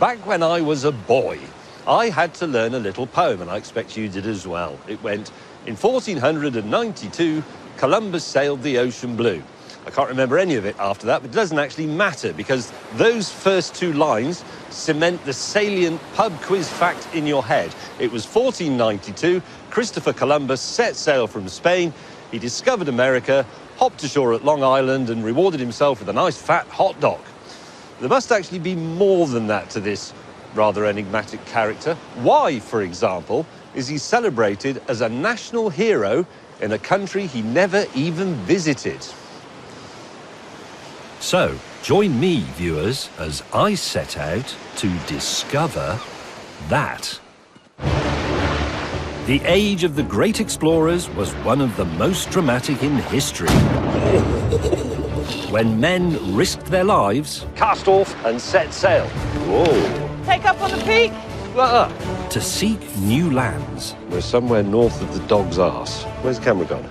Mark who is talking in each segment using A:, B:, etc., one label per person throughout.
A: Back when I was a boy, I had to learn a little poem, and I expect you did as well. It went, in 1492, Columbus sailed the ocean blue. I can't remember any of it after that, but it doesn't actually matter because those first two lines cement the salient pub quiz fact in your head. It was 1492, Christopher Columbus set sail from Spain. He discovered America, hopped ashore at Long Island and rewarded himself with a nice fat hot dog. There must actually be more than that to this rather enigmatic character. Why, for example, is he celebrated as a national hero in a country he never even visited?
B: So, join me, viewers, as I set out to discover that. The age of the great explorers was one of the most dramatic in history. When men risked their lives,
A: Cast off and set sail. Whoa.
C: Take up on the peak.
B: to seek new lands.
A: We're somewhere north of the dog's arse. Where's the camera gone?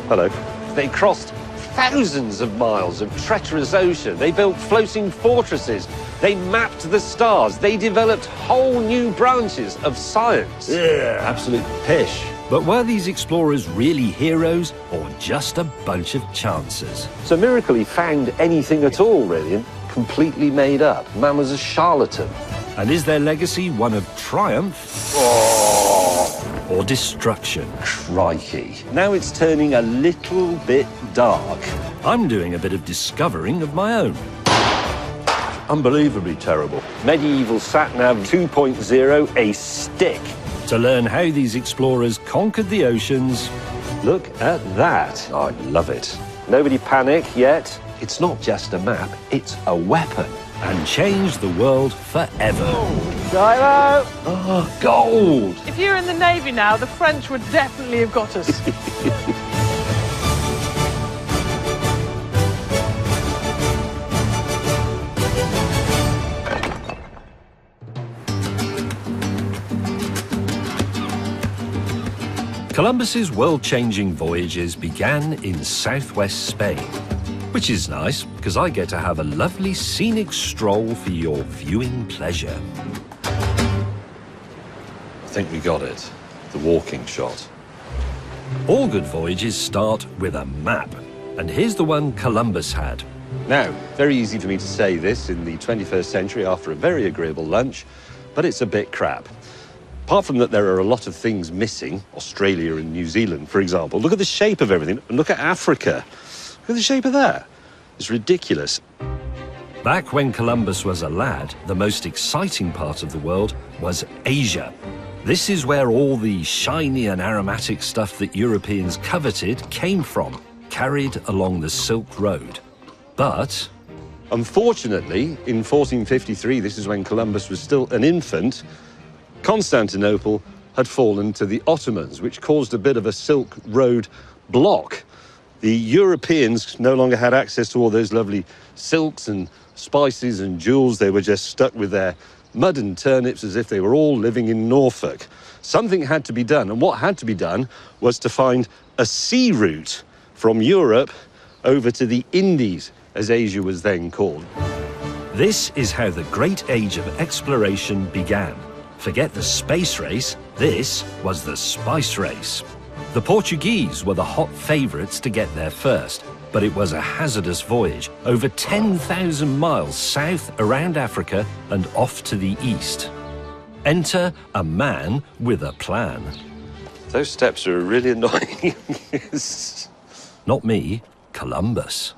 A: Hello. They crossed thousands of miles of treacherous ocean. They built floating fortresses. They mapped the stars. They developed whole new branches of science.
B: Yeah.
A: Absolute pish.
B: But were these explorers really heroes or just a bunch of chances?
A: It's a miracle he found anything at all, really, and completely made up. Man was a charlatan.
B: And is their legacy one of triumph or destruction?
A: Crikey. Now it's turning a little bit dark.
B: I'm doing a bit of discovering of my own.
A: Unbelievably terrible. Medieval sat-nav 2.0, a stick.
B: To learn how these explorers conquered the oceans.
A: Look at that. I love it. Nobody panic yet. It's not just a map, it's a weapon.
B: And changed the world forever.
C: Gyro!
A: Oh, gold!
C: If you were in the Navy now, the French would definitely have got us.
B: Columbus's world-changing voyages began in southwest Spain, which is nice because I get to have a lovely scenic stroll for your viewing pleasure.
A: I think we got it. The walking shot.
B: All good voyages start with a map, and here's the one Columbus had.
A: Now, very easy for me to say this in the 21st century after a very agreeable lunch, but it's a bit crap. Apart from that, there are a lot of things missing. Australia and New Zealand, for example. Look at the shape of everything. And look at Africa. Look at the shape of that. It's ridiculous.
B: Back when Columbus was a lad, the most exciting part of the world was Asia. This is where all the shiny and aromatic stuff that Europeans coveted came from, carried along the Silk Road. But
A: unfortunately, in 1453, this is when Columbus was still an infant, Constantinople had fallen to the Ottomans, which caused a bit of a Silk Road block. The Europeans no longer had access to all those lovely silks and spices and jewels. They were just stuck with their mud and turnips as if they were all living in Norfolk. Something had to be done, and what had to be done was to find a sea route from Europe over to the Indies, as Asia was then called.
B: this is how the great age of exploration began. Forget the space race, this was the spice race. The Portuguese were the hot favourites to get there first, but it was a hazardous voyage, over 10,000 miles south around Africa and off to the east. Enter a man with a plan.
A: Those steps are really annoying.
B: Not me, Columbus.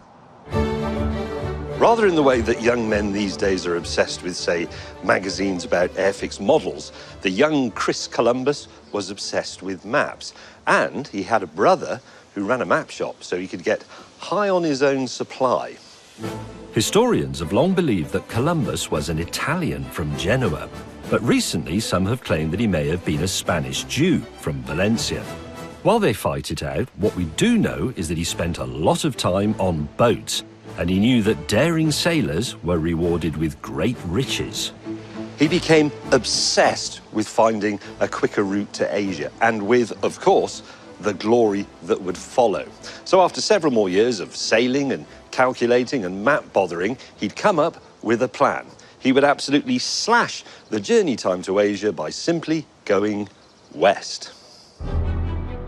A: Rather in the way that young men these days are obsessed with, say, magazines about airfix models, the young Chris Columbus was obsessed with maps. And he had a brother who ran a map shop, so he could get high on his own supply.
B: Historians have long believed that Columbus was an Italian from Genoa, but recently some have claimed that he may have been a Spanish Jew from Valencia. While they fight it out, what we do know is that he spent a lot of time on boats, and he knew that daring sailors were rewarded with great riches.
A: He became obsessed with finding a quicker route to Asia, and with, of course, the glory that would follow. So after several more years of sailing and calculating and map bothering, he'd come up with a plan. he would absolutely slash the journey time to Asia by simply going west.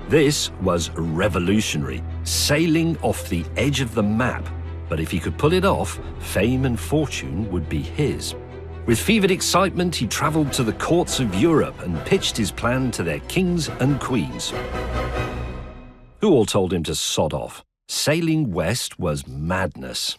B: This was revolutionary, sailing off the edge of the map. But if he could pull it off, fame and fortune would be his. With fevered excitement, he travelled to the courts of Europe and pitched his plan to their kings and queens, who all told him to sod off. Sailing west was madness.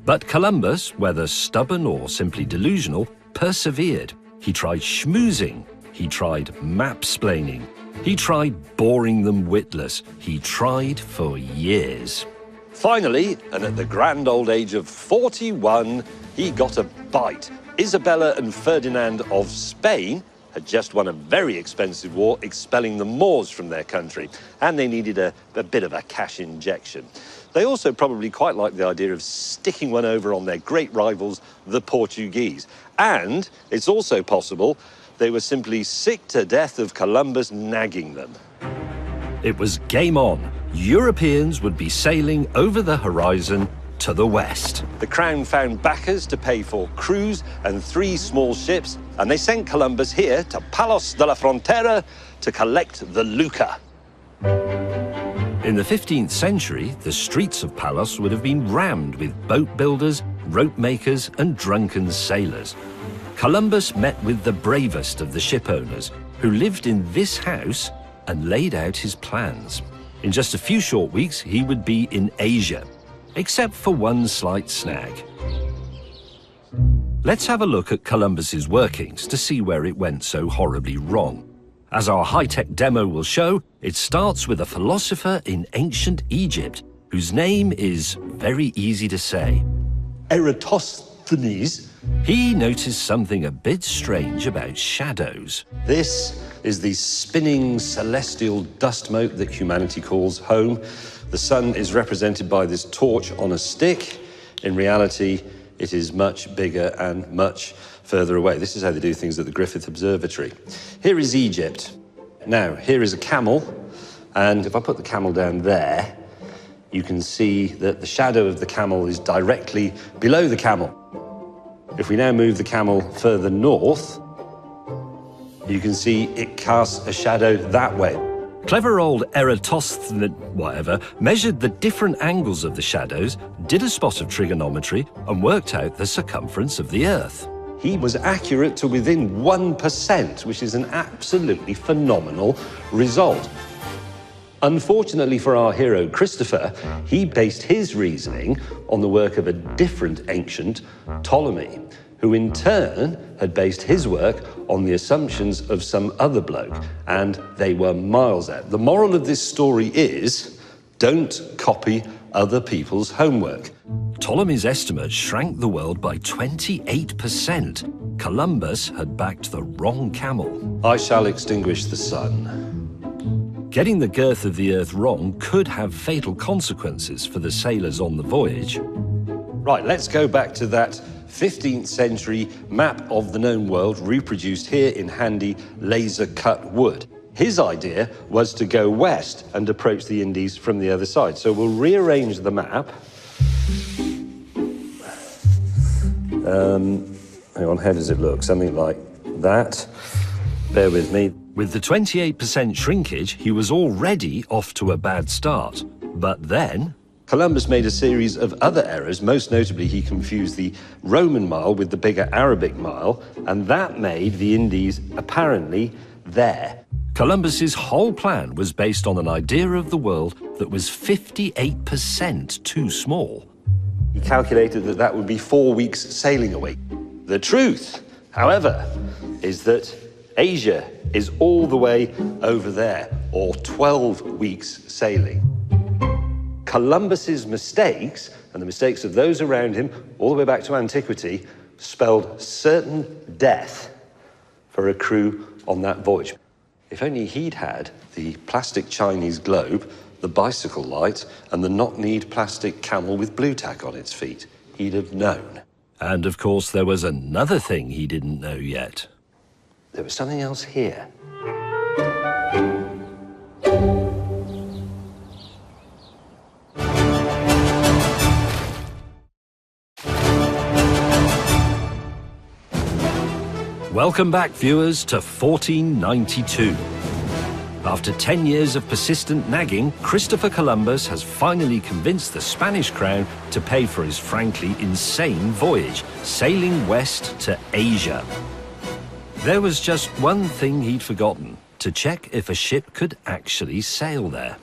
B: But Columbus, whether stubborn or simply delusional, persevered. He tried schmoozing. He tried map-splaining. He tried boring them witless. He tried for years.
A: Finally, and at the grand old age of 41, he got a bite. Isabella and Ferdinand of Spain had just won a very expensive war expelling the Moors from their country, and they needed a bit of a cash injection. They also probably quite liked the idea of sticking one over on their great rivals, the Portuguese. And it's also possible they were simply sick to death of Columbus nagging them.
B: It was game on. Europeans would be sailing over the horizon to the west.
A: The Crown found backers to pay for crews and 3 small ships, and they sent Columbus here to Palos de la Frontera to collect the lucre.
B: In the 15th century, the streets of Palos would have been rammed with boat builders, rope makers, and drunken sailors. Columbus met with the bravest of the ship owners, who lived in this house and laid out his plans. In just a few short weeks, he would be in Asia, except for one slight snag. Let's have a look at Columbus's workings to see where it went so horribly wrong. As our high-tech demo will show, it starts with a philosopher in ancient Egypt, whose name is very easy to say.
A: Eratosthenes.
B: He noticed something a bit strange about shadows.
A: This is the spinning celestial dust mote that humanity calls home. The sun is represented by this torch on a stick. In reality, it is much bigger and much further away. This is how they do things at the Griffith Observatory. Here is Egypt. Now, here is a camel, and if I put the camel down there, you can see that the shadow of the camel is directly below the camel. If we now move the camel further north, you can see it casts a shadow that way.
B: Clever old Eratosthenes, whatever, measured the different angles of the shadows, did a spot of trigonometry, and worked out the circumference of the Earth.
A: He was accurate to within 1%, which is an absolutely phenomenal result. Unfortunately for our hero Christopher, he based his reasoning on the work of a different ancient, Ptolemy, who in turn had based his work on the assumptions of some other bloke, and they were miles out. The moral of this story is, don't copy other people's homework.
B: Ptolemy's estimate shrank the world by 28%. Columbus had backed the wrong camel.
A: I shall extinguish the sun.
B: Getting the girth of the Earth wrong could have fatal consequences for the sailors on the voyage.
A: Right, let's go back to that 15th century map of the known world reproduced here in handy laser-cut wood. His idea was to go west and approach the Indies from the other side. So we'll rearrange the map. Hang on, how does it look? Something like that. Bear with me.
B: With the 28% shrinkage, he was already off to a bad start. But then
A: Columbus made a series of other errors. Most notably, he confused the Roman mile with the bigger Arabic mile, and that made the Indies apparently there.
B: Columbus's whole plan was based on an idea of the world that was 58% too small.
A: He calculated that that would be 4 weeks sailing away. The truth, however, is that Asia is all the way over there, or 12 weeks sailing. Columbus's mistakes, and the mistakes of those around him, all the way back to antiquity, spelled certain death for a crew on that voyage. If only he'd had the plastic Chinese globe, the bicycle light, and the knock-kneed plastic camel with blue tack on its feet, he'd have known.
B: And of course, there was another thing he didn't know yet.
A: There was something else here.
B: Welcome back, viewers, to 1492. After 10 years of persistent nagging, Christopher Columbus has finally convinced the Spanish crown to pay for his frankly insane voyage, sailing west to Asia. There was just one thing he'd forgotten: to check if a ship could actually sail there.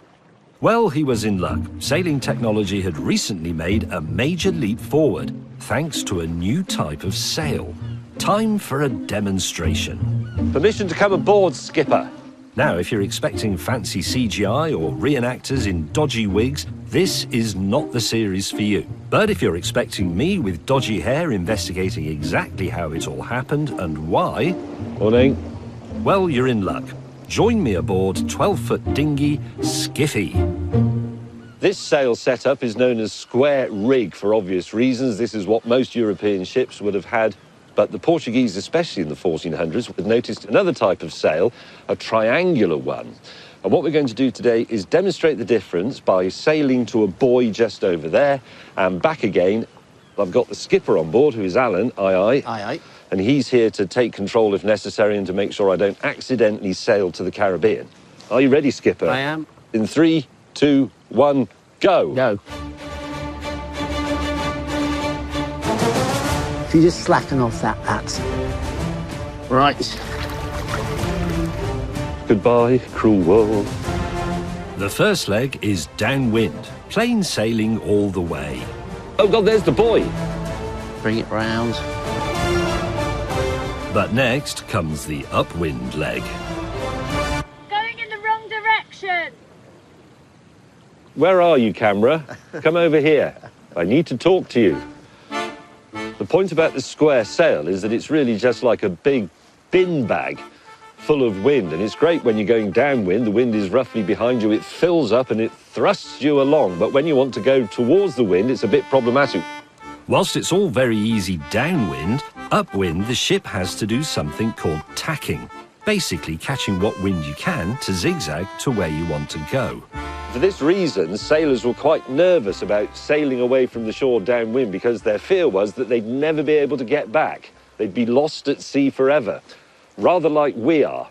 B: Well, he was in luck. Sailing technology had recently made a major leap forward, thanks to a new type of sail. Time for a demonstration.
A: Permission to come aboard, skipper.
B: Now, if you're expecting fancy CGI or reenactors in dodgy wigs, this is not the series for you. But if you're expecting me with dodgy hair investigating exactly how it all happened and why...
A: Morning.
B: Well, you're in luck. Join me aboard 12-foot dinghy Skiffy.
A: This sail setup is known as square rig for obvious reasons. This is what most European ships would have had. But the Portuguese, especially in the 1400s, had noticed another type of sail, a triangular one. And what we're going to do today is demonstrate the difference by sailing to a buoy just over there and back again. I've got the skipper on board, who is Alan. Aye, aye.
D: Aye, aye.
A: And he's here to take control if necessary and to make sure I don't accidentally sail to the Caribbean. Are you ready, skipper?
D: I am.
A: In 3, 2, 1, go.
D: Go. If you just slacken off that's right.
A: Goodbye, cruel world.
B: The first leg is downwind, plain sailing all the way.
A: Oh, God, there's the buoy.
D: Bring it round.
B: But next comes the upwind leg.
E: Going in the wrong direction.
A: Where are you, camera? Come over here. I need to talk to you. The point about the square sail is that it's really just like a big bin bag full of wind, and it's great when you're going downwind. The wind is roughly behind you, it fills up and it thrusts you along, but when you want to go towards the wind, it's a bit problematic.
B: Whilst it's all very easy downwind, upwind the ship has to do something called tacking, basically catching what wind you can to zigzag to where you want to go.
A: For this reason, sailors were quite nervous about sailing away from the shore downwind because their fear was that they'd never be able to get back. They'd be lost at sea forever, rather like we are.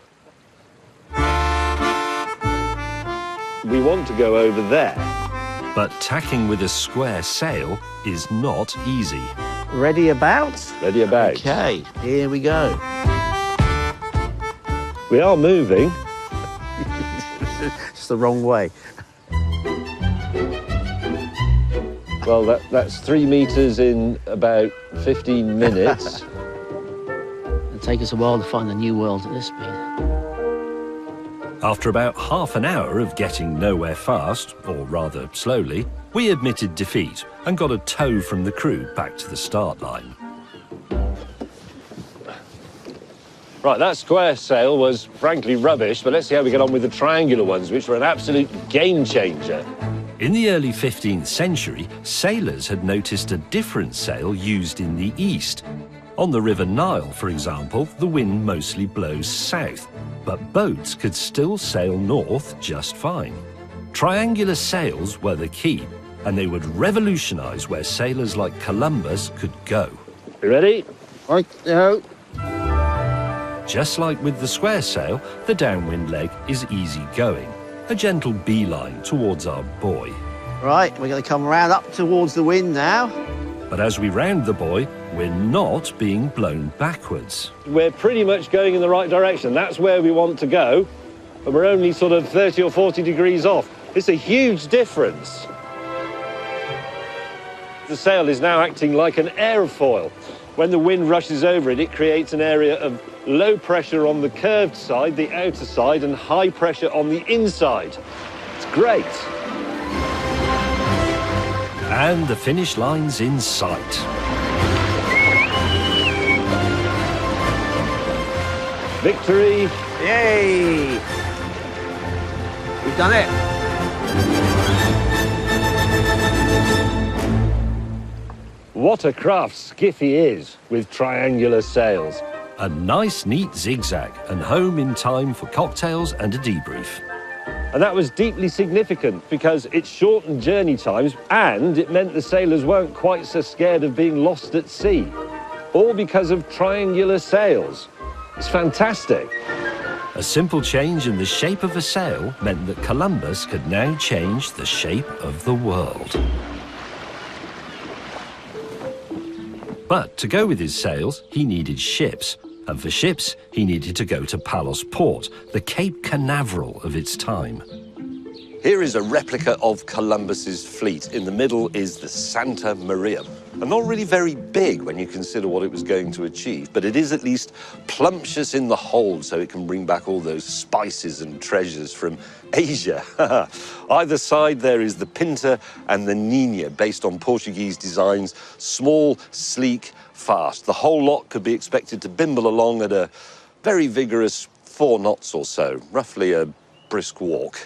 A: We want to go over there.
B: But tacking with a square sail is not easy.
D: Ready about?
A: Ready about.
D: Okay, here we go.
A: We are moving.
D: It's the wrong way.
A: Well, that's 3 meters in about 15 minutes.
D: It'll take us a while to find the new world at this speed.
B: After about half an hour of getting nowhere fast, or rather slowly, we admitted defeat and got a tow from the crew back to the start line.
A: Right, that square sail was frankly rubbish, but let's see how we get on with the triangular ones, which were an absolute game changer.
B: In the early 15th century, sailors had noticed a different sail used in the east. On the River Nile, for example, the wind mostly blows south, but boats could still sail north just fine. Triangular sails were the key, and they would revolutionize where sailors like Columbus could go.
A: You ready?
D: Right, no.
B: Just like with the square sail, the downwind leg is easy going, a gentle beeline towards our buoy.
D: Right, we're going to come round up towards the wind now.
B: But as we round the buoy, we're not being blown backwards.
A: We're pretty much going in the right direction. That's where we want to go, but we're only sort of 30 or 40 degrees off. It's a huge difference. The sail is now acting like an airfoil. When the wind rushes over it, it creates an area of low pressure on the curved side, the outer side, and high pressure on the inside. It's great.
B: And the finish line's in sight.
A: Victory.
D: Yay! We've done it.
A: What a craft Skiffy is with triangular sails.
B: A nice, neat zigzag, and home in time for cocktails and a debrief.
A: And that was deeply significant because it shortened journey times and it meant the sailors weren't quite so scared of being lost at sea. All because of triangular sails. It's fantastic.
B: A simple change in the shape of a sail meant that Columbus could now change the shape of the world. But to go with his sails, he needed ships. And for ships, he needed to go to Palos Port, the Cape Canaveral of its time.
A: Here is a replica of Columbus's fleet. In the middle is the Santa Maria. And not really very big when you consider what it was going to achieve, but it is at least plumptious in the hold, so it can bring back all those spices and treasures from Asia. Either side there is the Pinta and the Nina, based on Portuguese designs, small, sleek, fast. The whole lot could be expected to bimble along at a very vigorous 4 knots or so, roughly a brisk walk.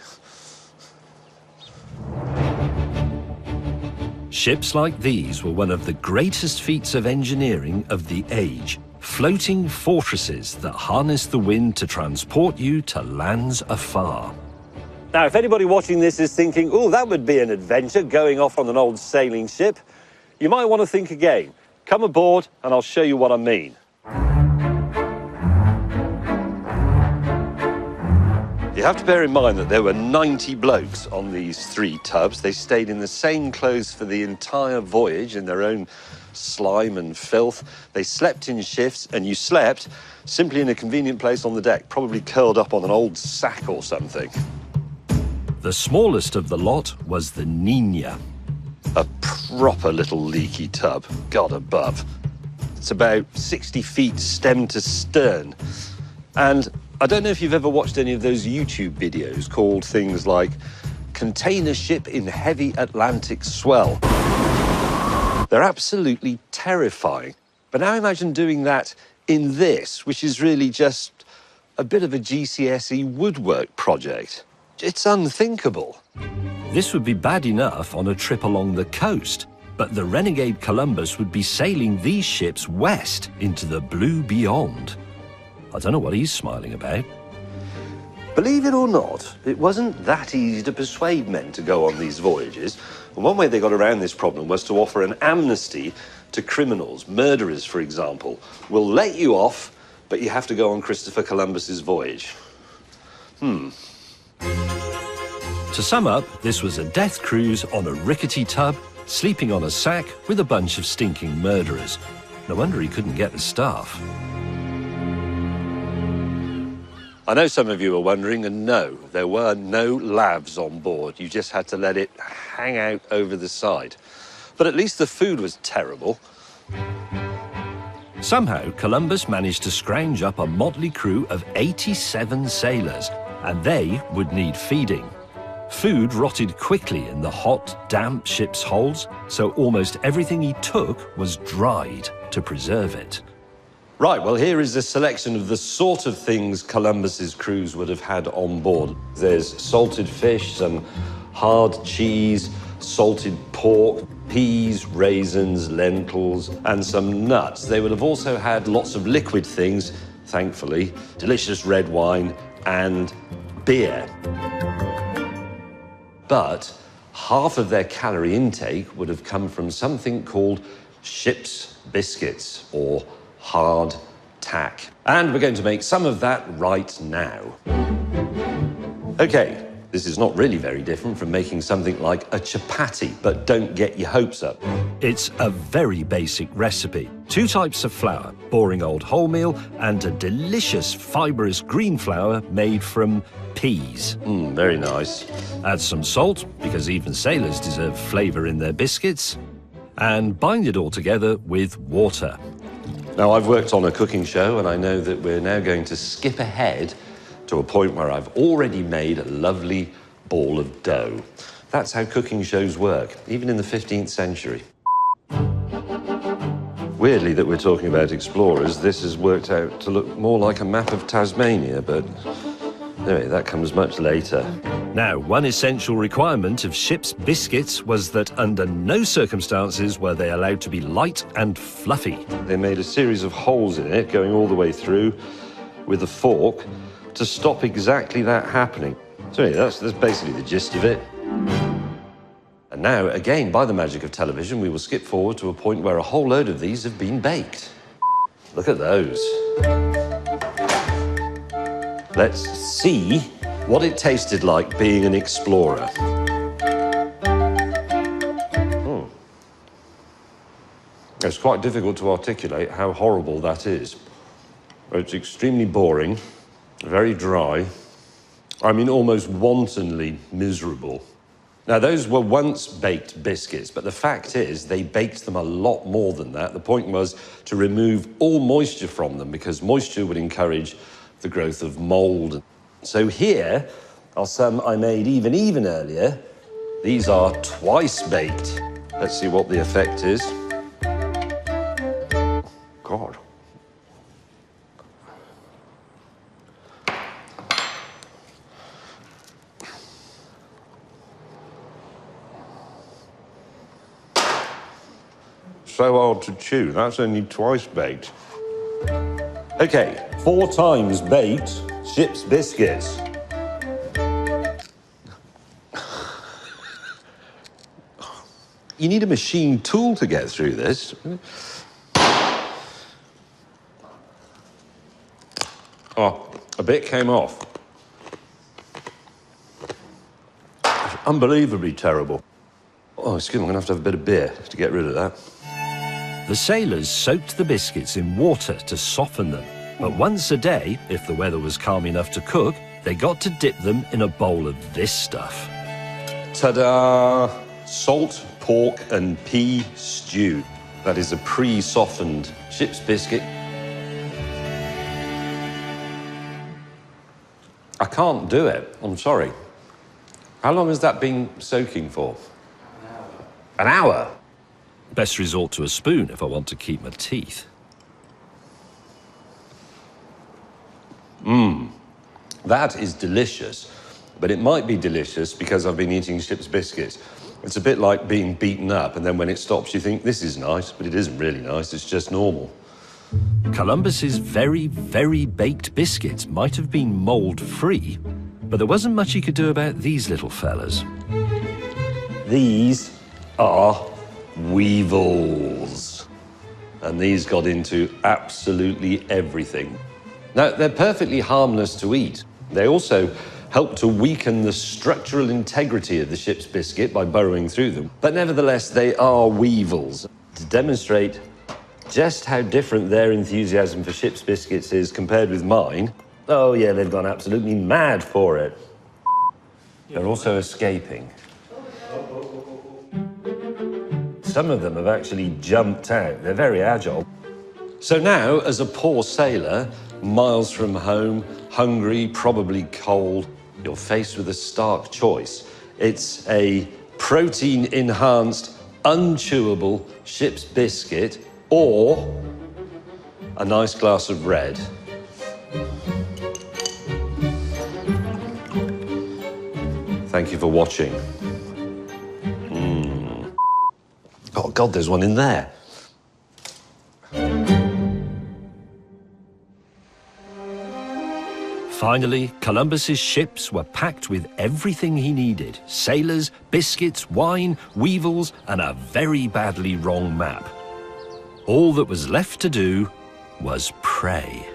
B: Ships like these were one of the greatest feats of engineering of the age. Floating fortresses that harnessed the wind to transport you to lands afar.
A: Now, if anybody watching this is thinking, oh, that would be an adventure, going off on an old sailing ship, you might want to think again. Come aboard and I'll show you what I mean. You have to bear in mind that there were 90 blokes on these 3 tubs. They stayed in the same clothes for the entire voyage in their own slime and filth. They slept in shifts, and you slept simply in a convenient place on the deck, probably curled up on an old sack or something.
B: The smallest of the lot was the Nina.
A: A proper little leaky tub, God above. It's about 60 feet stem to stern. And I don't know if you've ever watched any of those YouTube videos called things like Container Ship in Heavy Atlantic Swell. They're absolutely terrifying. But now imagine doing that in this, which is really just a bit of a GCSE woodwork project. It's unthinkable.
B: This would be bad enough on a trip along the coast, but the renegade Columbus would be sailing these ships west into the blue beyond. I don't know what he's smiling about.
A: Believe it or not, it wasn't that easy to persuade men to go on these voyages. And one way they got around this problem was to offer an amnesty to criminals. Murderers, for example, will let you off, but you have to go on Christopher Columbus's voyage.
B: To sum up, this was a death cruise on a rickety tub, sleeping on a sack with a bunch of stinking murderers. No wonder he couldn't get the staff.
A: I know some of you are wondering, and no, there were no lavs on board. You just had to let it hang out over the side. But at least the food was terrible.
B: Somehow, Columbus managed to scrounge up a motley crew of 87 sailors, and they would need feeding. Food rotted quickly in the hot, damp ship's holds, so almost everything he took was dried to preserve it.
A: Right, well, here is a selection of the sort of things Columbus's crews would have had on board. There's salted fish, some hard cheese, salted pork, peas, raisins, lentils, and some nuts. They would have also had lots of liquid things, thankfully, delicious red wine and beer. But half of their calorie intake would have come from something called ship's biscuits, or hard tack. And we're going to make some of that right now. Okay, this is not really very different from making something like a chapati, but don't get your hopes up.
B: It's a very basic recipe. 2 types of flour, boring old wholemeal, and a delicious fibrous green flour made from peas.
A: Very nice.
B: Add some salt, because even sailors deserve flavour in their biscuits, and bind it all together with water.
A: Now, I've worked on a cooking show, and I know that we're now going to skip ahead to a point where I've already made a lovely ball of dough. That's how cooking shows work, even in the 15th century. Weirdly that we're talking about explorers, this has worked out to look more like a map of Tasmania, but anyway, that comes much later.
B: Now, one essential requirement of ship's biscuits was that under no circumstances were they allowed to be light and fluffy.
A: They made a series of holes in it, going all the way through, with a fork, to stop exactly that happening. So anyway, that's basically the gist of it. And now, again, by the magic of television, we will skip forward to a point where a whole load of these have been baked. Look at those. Let's see what it tasted like being an explorer. It's quite difficult to articulate how horrible that is. It's extremely boring, very dry, I mean almost wantonly miserable. Now those were once baked biscuits, but the fact is they baked them a lot more than that. The point was to remove all moisture from them because moisture would encourage the growth of mould. So here are some I made even earlier. These are twice baked. Let's see what the effect is. God. So hard to chew. That's only twice baked. Okay, 4 times baked ship's biscuits. You need a machine tool to get through this. Oh, a bit came off. It's unbelievably terrible. Oh, excuse me, I'm gonna have to have a bit of beer to get rid of that.
B: The sailors soaked the biscuits in water to soften them. But once a day, if the weather was calm enough to cook, they got to dip them in a bowl of this stuff.
A: Ta-da! Salt, pork and pea stew. That is a pre-softened ship's biscuit. I can't do it, I'm sorry. How long has that been soaking for? An hour?
B: Best resort to a spoon if I want to keep my teeth.
A: That is delicious, but it might be delicious because I've been eating ship's biscuits. It's a bit like being beaten up, and then when it stops, you think, this is nice, but it isn't really nice, it's just normal.
B: Columbus's very baked biscuits might have been mould-free, but there wasn't much he could do about these little fellas.
A: These are weevils. And these got into absolutely everything. Now, they're perfectly harmless to eat. They also help to weaken the structural integrity of the ship's biscuit by burrowing through them. But nevertheless, they are weevils. To demonstrate just how different their enthusiasm for ship's biscuits is compared with mine, oh yeah, they've gone absolutely mad for it. They're also escaping. Some of them have actually jumped out. They're very agile. So now, as a poor sailor, miles from home, hungry, probably cold, you're faced with a stark choice. It's a protein-enhanced, unchewable ship's biscuit or a nice glass of red. Thank you for watching. Oh, God, there's one in there.
B: Finally, Columbus's ships were packed with everything he needed. Sailors, biscuits, wine, weevils, and a very badly wrong map. All that was left to do was pray.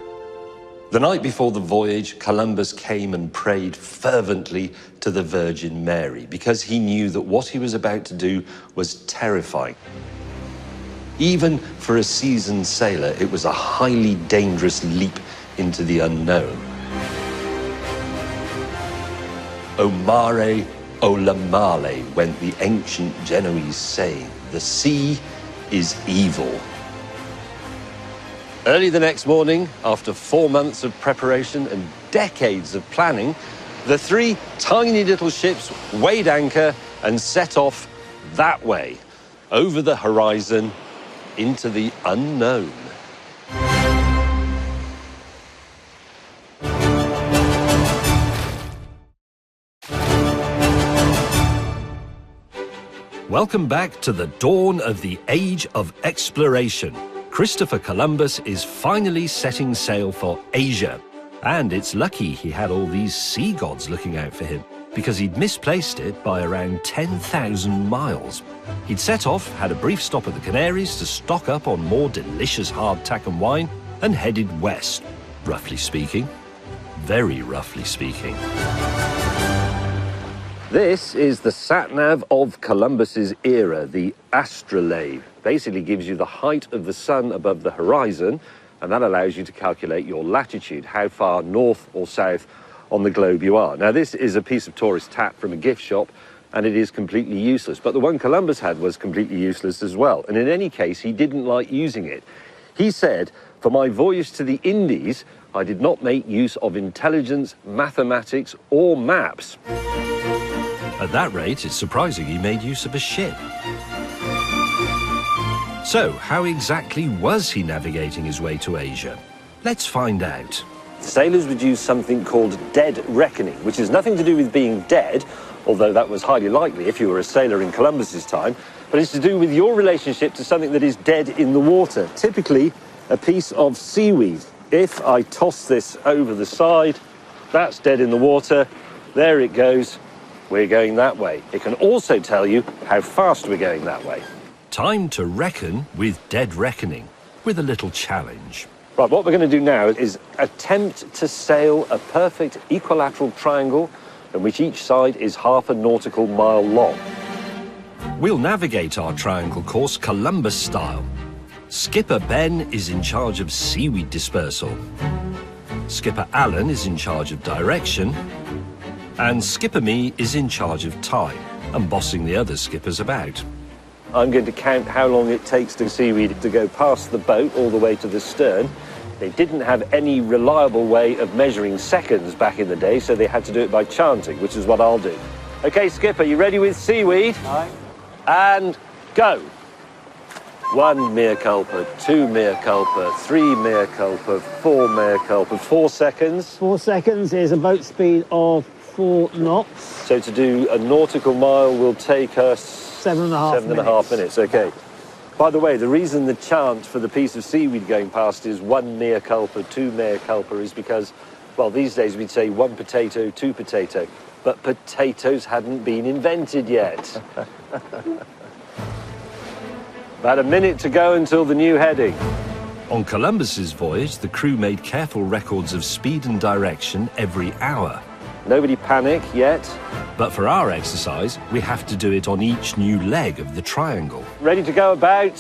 A: The night before the voyage, Columbus came and prayed fervently to the Virgin Mary because he knew that what he was about to do was terrifying. Even for a seasoned sailor, it was a highly dangerous leap into the unknown. O mare, o la male, went the ancient Genoese saying. The sea is evil. Early the next morning, after 4 months of preparation and decades of planning, the 3 tiny little ships weighed anchor and set off that way, over the horizon, into the unknown.
B: Welcome back to the dawn of the Age of Exploration. Christopher Columbus is finally setting sail for Asia. And it's lucky he had all these sea gods looking out for him, because he'd misplaced it by around 10,000 miles. He'd set off, had a brief stop at the Canaries to stock up on more delicious hardtack and wine, and headed west, roughly speaking. very roughly speaking.
A: This is the sat-nav of Columbus's era, the astrolabe. Basically gives you the height of the sun above the horizon, and that allows you to calculate your latitude, how far north or south on the globe you are. Now, this is a piece of tourist tat from a gift shop, and it is completely useless. But the one Columbus had was completely useless as well. And in any case, he didn't like using it. He said, "For my voyage to the Indies, I did not make use of intelligence, mathematics, or maps."
B: At that rate, it's surprising he made use of a ship. So, how exactly was he navigating his way to Asia? Let's find out.
A: Sailors would use something called dead reckoning, which has nothing to do with being dead, although that was highly likely if you were a sailor in Columbus's time, but it's to do with your relationship to something that is dead in the water, typically a piece of seaweed. If I toss this over the side, that's dead in the water, there it goes, we're going that way. It can also tell you how fast we're going that way.
B: Time to reckon with dead reckoning, with a little challenge.
A: Right, what we're going to do now is attempt to sail a perfect equilateral triangle in which each side is half a nautical mile long.
B: We'll navigate our triangle course Columbus style. Skipper Ben is in charge of seaweed dispersal. Skipper Alan is in charge of direction. And Skipper Me is in charge of time and bossing the other skippers about.
A: I'm going to count how long it takes the seaweed to go past the boat all the way to the stern. They didn't have any reliable way of measuring seconds back in the day, so they had to do it by chanting, which is what I'll do. Okay, Skipper, you ready with seaweed?
F: Aye.
A: And go. 1 mea culpa, 2 mea culpa, 3 mea culpa, 4 mea culpa. 4 seconds.
F: 4 seconds is a boat speed of 4 knots.
A: So to do a nautical mile will take us 7.5 minutes. Okay. By the way, the reason the chant for the piece of seaweed going past is 1 mea culpa, 2 mea culpa is because, well, these days we'd say 1 potato, 2 potato, but potatoes hadn't been invented yet. About a minute to go until the new heading.
B: On Columbus's voyage, the crew made careful records of speed and direction every hour.
A: Nobody panic yet.
B: But for our exercise, we have to do it on each new leg of the triangle.
A: Ready to go about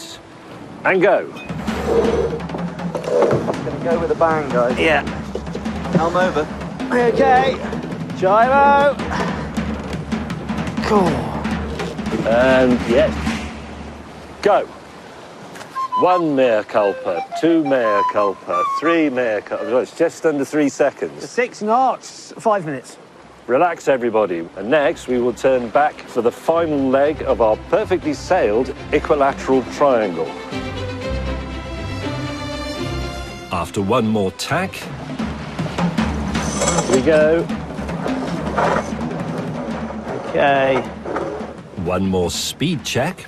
A: and go.
F: Gonna go with a bang, guys.
A: Yeah.
F: Helm over. Okay. Gyro. Cool.
A: And yes. Go. 1 mea culpa, 2 mea culpa, 3 mea culpa. It's just under 3 seconds.
F: 6 knots, 5 minutes.
A: Relax, everybody. And next, we will turn back for the final leg of our perfectly sailed equilateral triangle.
B: After one more tack,
A: Here we go.
F: Okay.
B: one more speed check,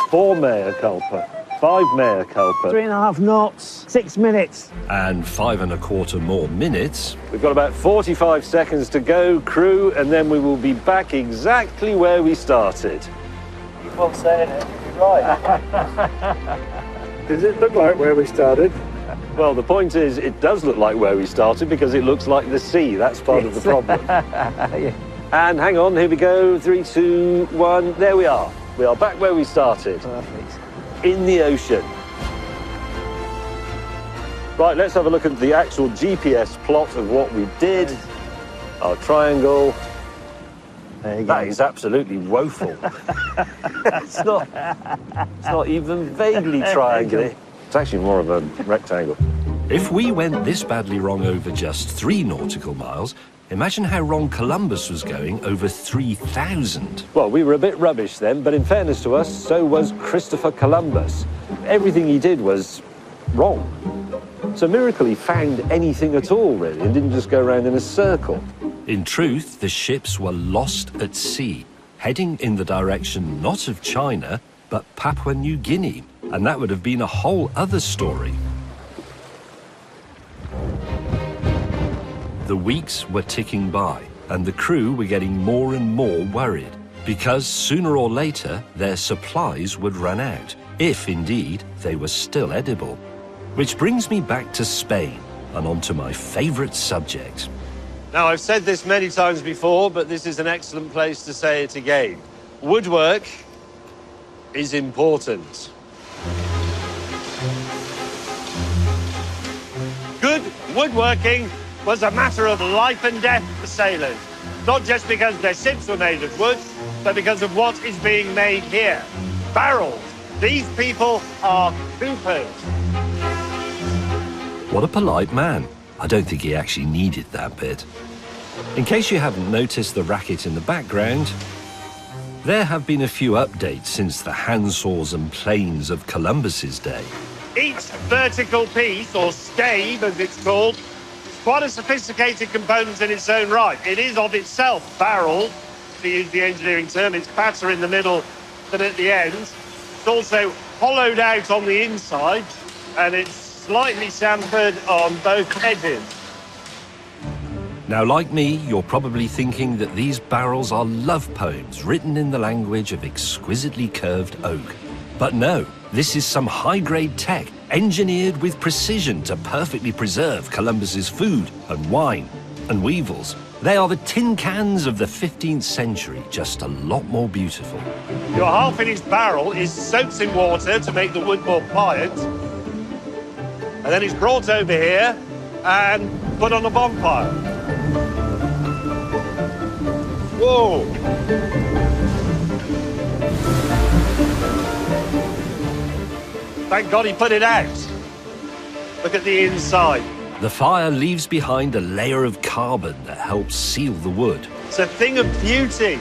A: 4 mea culpa, 5 mea culpa.
F: 3.5 knots, 6 minutes.
B: and 5 1/4 more minutes.
A: We've got about 45 seconds to go, crew, and then we will be back exactly where we started.
F: Keep on saying it, you'll be right.
G: Does it look like where we started?
A: Well, the point is, it does look like where we started because it looks like the sea. That's part of the problem.
F: Yeah.
A: And hang on, here we go. 3, 2, 1. There we are. We are back where we started.
F: Perfect.
A: In the ocean. Right, let's have a look at the actual GPS plot of what we did. Our triangle.
F: There you
A: That
F: go.
A: is absolutely woeful. it's not even vaguely triangular. It's actually more of a rectangle.
B: If we went this badly wrong over just 3 nautical miles, imagine how wrong Columbus was going over 3,000.
A: Well, we were a bit rubbish then, but in fairness to us, so was Christopher Columbus. Everything he did was wrong. It's a miracle he found anything at all, really, and didn't just go around in a circle.
B: In truth, the ships were lost at sea, heading in the direction not of China, but Papua New Guinea. And that would have been a whole other story. The weeks were ticking by, and the crew were getting more and more worried, because sooner or later their supplies would run out, if indeed they were still edible. Which brings me back to Spain, and onto my favourite subject.
A: Now, I've said this many times before, but this is an excellent place to say it again. Woodwork is important. Good woodworking was a matter of life and death for sailors. Not just because their ships were made of wood, but because of what is being made here. Barrels. These people are coopers.
B: What a polite man. I don't think he actually needed that bit. In case you haven't noticed the racket in the background, there have been a few updates since the handsaws and planes of Columbus's day.
A: Each vertical piece, or stave as it's called, is quite a sophisticated component in its own right. It is of itself barreled, to use the engineering term. It's fatter in the middle than at the end. It's also hollowed out on the inside, and it's slightly chamfered on both edges.
B: Now, like me, you're probably thinking that these barrels are love poems written in the language of exquisitely curved oak. But no, this is some high-grade tech engineered with precision to perfectly preserve Columbus's food and wine and weevils. They are the tin cans of the 15th century, just a lot more beautiful.
A: Your half-finished barrel is soaked in water to make the wood more pliant, and then it's brought over here and put on a bonfire. Whoa! Thank God he put it out. Look at the inside.
B: The fire leaves behind a layer of carbon that helps seal the wood.
A: It's a thing of beauty.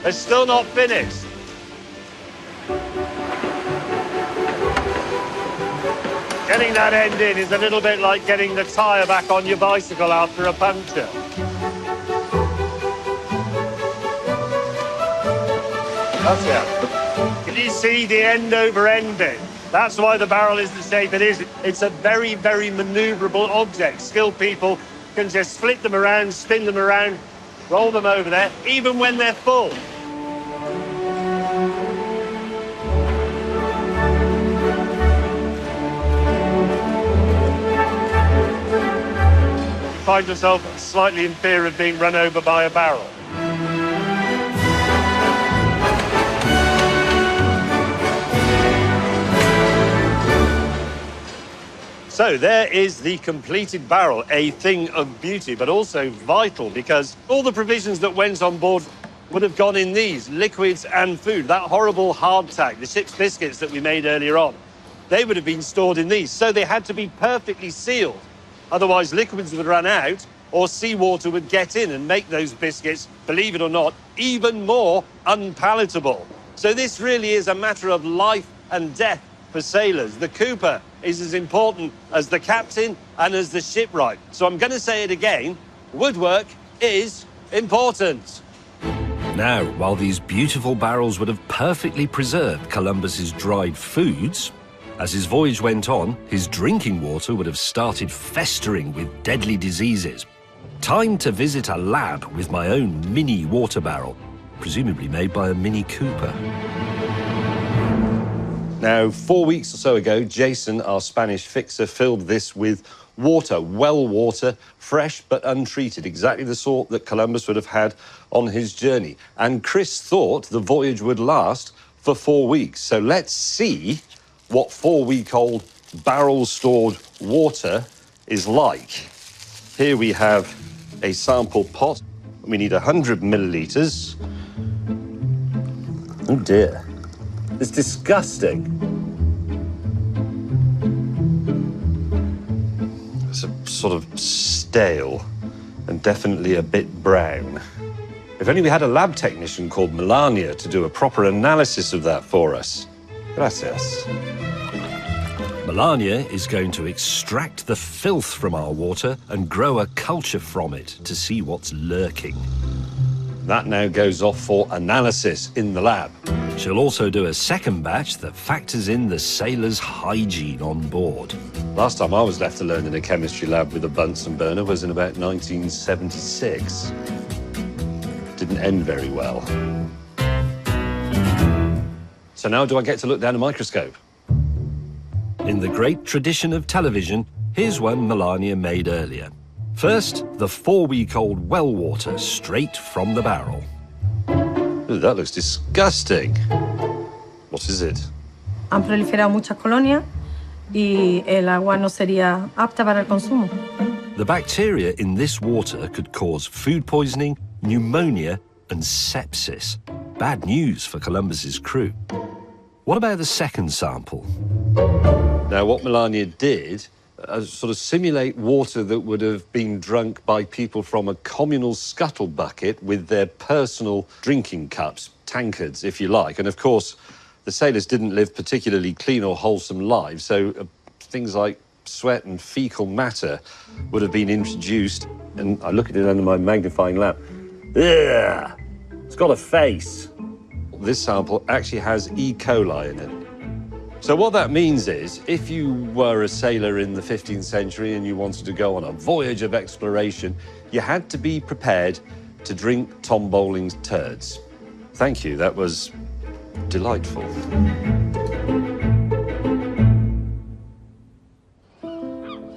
A: It's still not finished. Getting that end in is a little bit like getting the tyre back on your bicycle after a puncture. That's it. Can you see the end over end bit? That's why the barrel is the shape it is. It's a very, very manoeuvrable object. Skilled people can just split them around, spin them around, roll them over there, even when they're full. You find yourself slightly in fear of being run over by a barrel. So there is the completed barrel, a thing of beauty, but also vital, because all the provisions that went on board would have gone in these, liquids and food. That horrible hardtack, the ship's biscuits that we made earlier on, they would have been stored in these. So they had to be perfectly sealed. Otherwise, liquids would run out or seawater would get in and make those biscuits, believe it or not, even more unpalatable. So this really is a matter of life and death for sailors. The cooper is as important as the captain and as the shipwright. So I'm going to say it again, woodwork is important.
B: Now, while these beautiful barrels would have perfectly preserved Columbus's dried foods, as his voyage went on, his drinking water would have started festering with deadly diseases. Time to visit a lab with my own mini water barrel, presumably made by a Mini Cooper.
A: Now, 4 weeks or so ago, Jason, our Spanish fixer, filled this with water, well water, fresh but untreated, exactly the sort that Columbus would have had on his journey. And Chris thought the voyage would last for 4 weeks. So let's see what 4-week-old barrel-stored water is like. Here we have a sample pot. We need 100 millilitres. Oh, dear. It's disgusting. It's a sort of stale and definitely a bit brown. If only we had a lab technician called Melania to do a proper analysis of that for us. Gracias.
B: Melania is going to extract the filth from our water and grow a culture from it to see what's lurking.
A: That now goes off for analysis in the lab.
B: She'll also do a second batch that factors in the sailors' hygiene on board.
A: Last time I was left alone in a chemistry lab with a Bunsen burner was in about 1976. Didn't end very well. So now do I get to look down a microscope?
B: In the great tradition of television, here's one Melania made earlier. First, the 4-week-old well water straight from the barrel.
A: Ooh, that looks disgusting. What is it?
H: Han proliferado muchas colonias y el agua no sería apta para el consumo.
B: The bacteria in this water could cause food poisoning, pneumonia, and sepsis. Bad news for Columbus's crew. What about the second sample?
A: Now, what Melania did, sort of simulate water that would have been drunk by people from a communal scuttle bucket with their personal drinking cups, tankards, if you like. And of course, the sailors didn't live particularly clean or wholesome lives, so things like sweat and fecal matter would have been introduced. And I look at it under my magnifying lamp. Ugh! It's got a face. This sample actually has E. coli in it. So what that means is, if you were a sailor in the 15th century and you wanted to go on a voyage of exploration, you had to be prepared to drink Tom Bowling's turds. Thank you, that was delightful.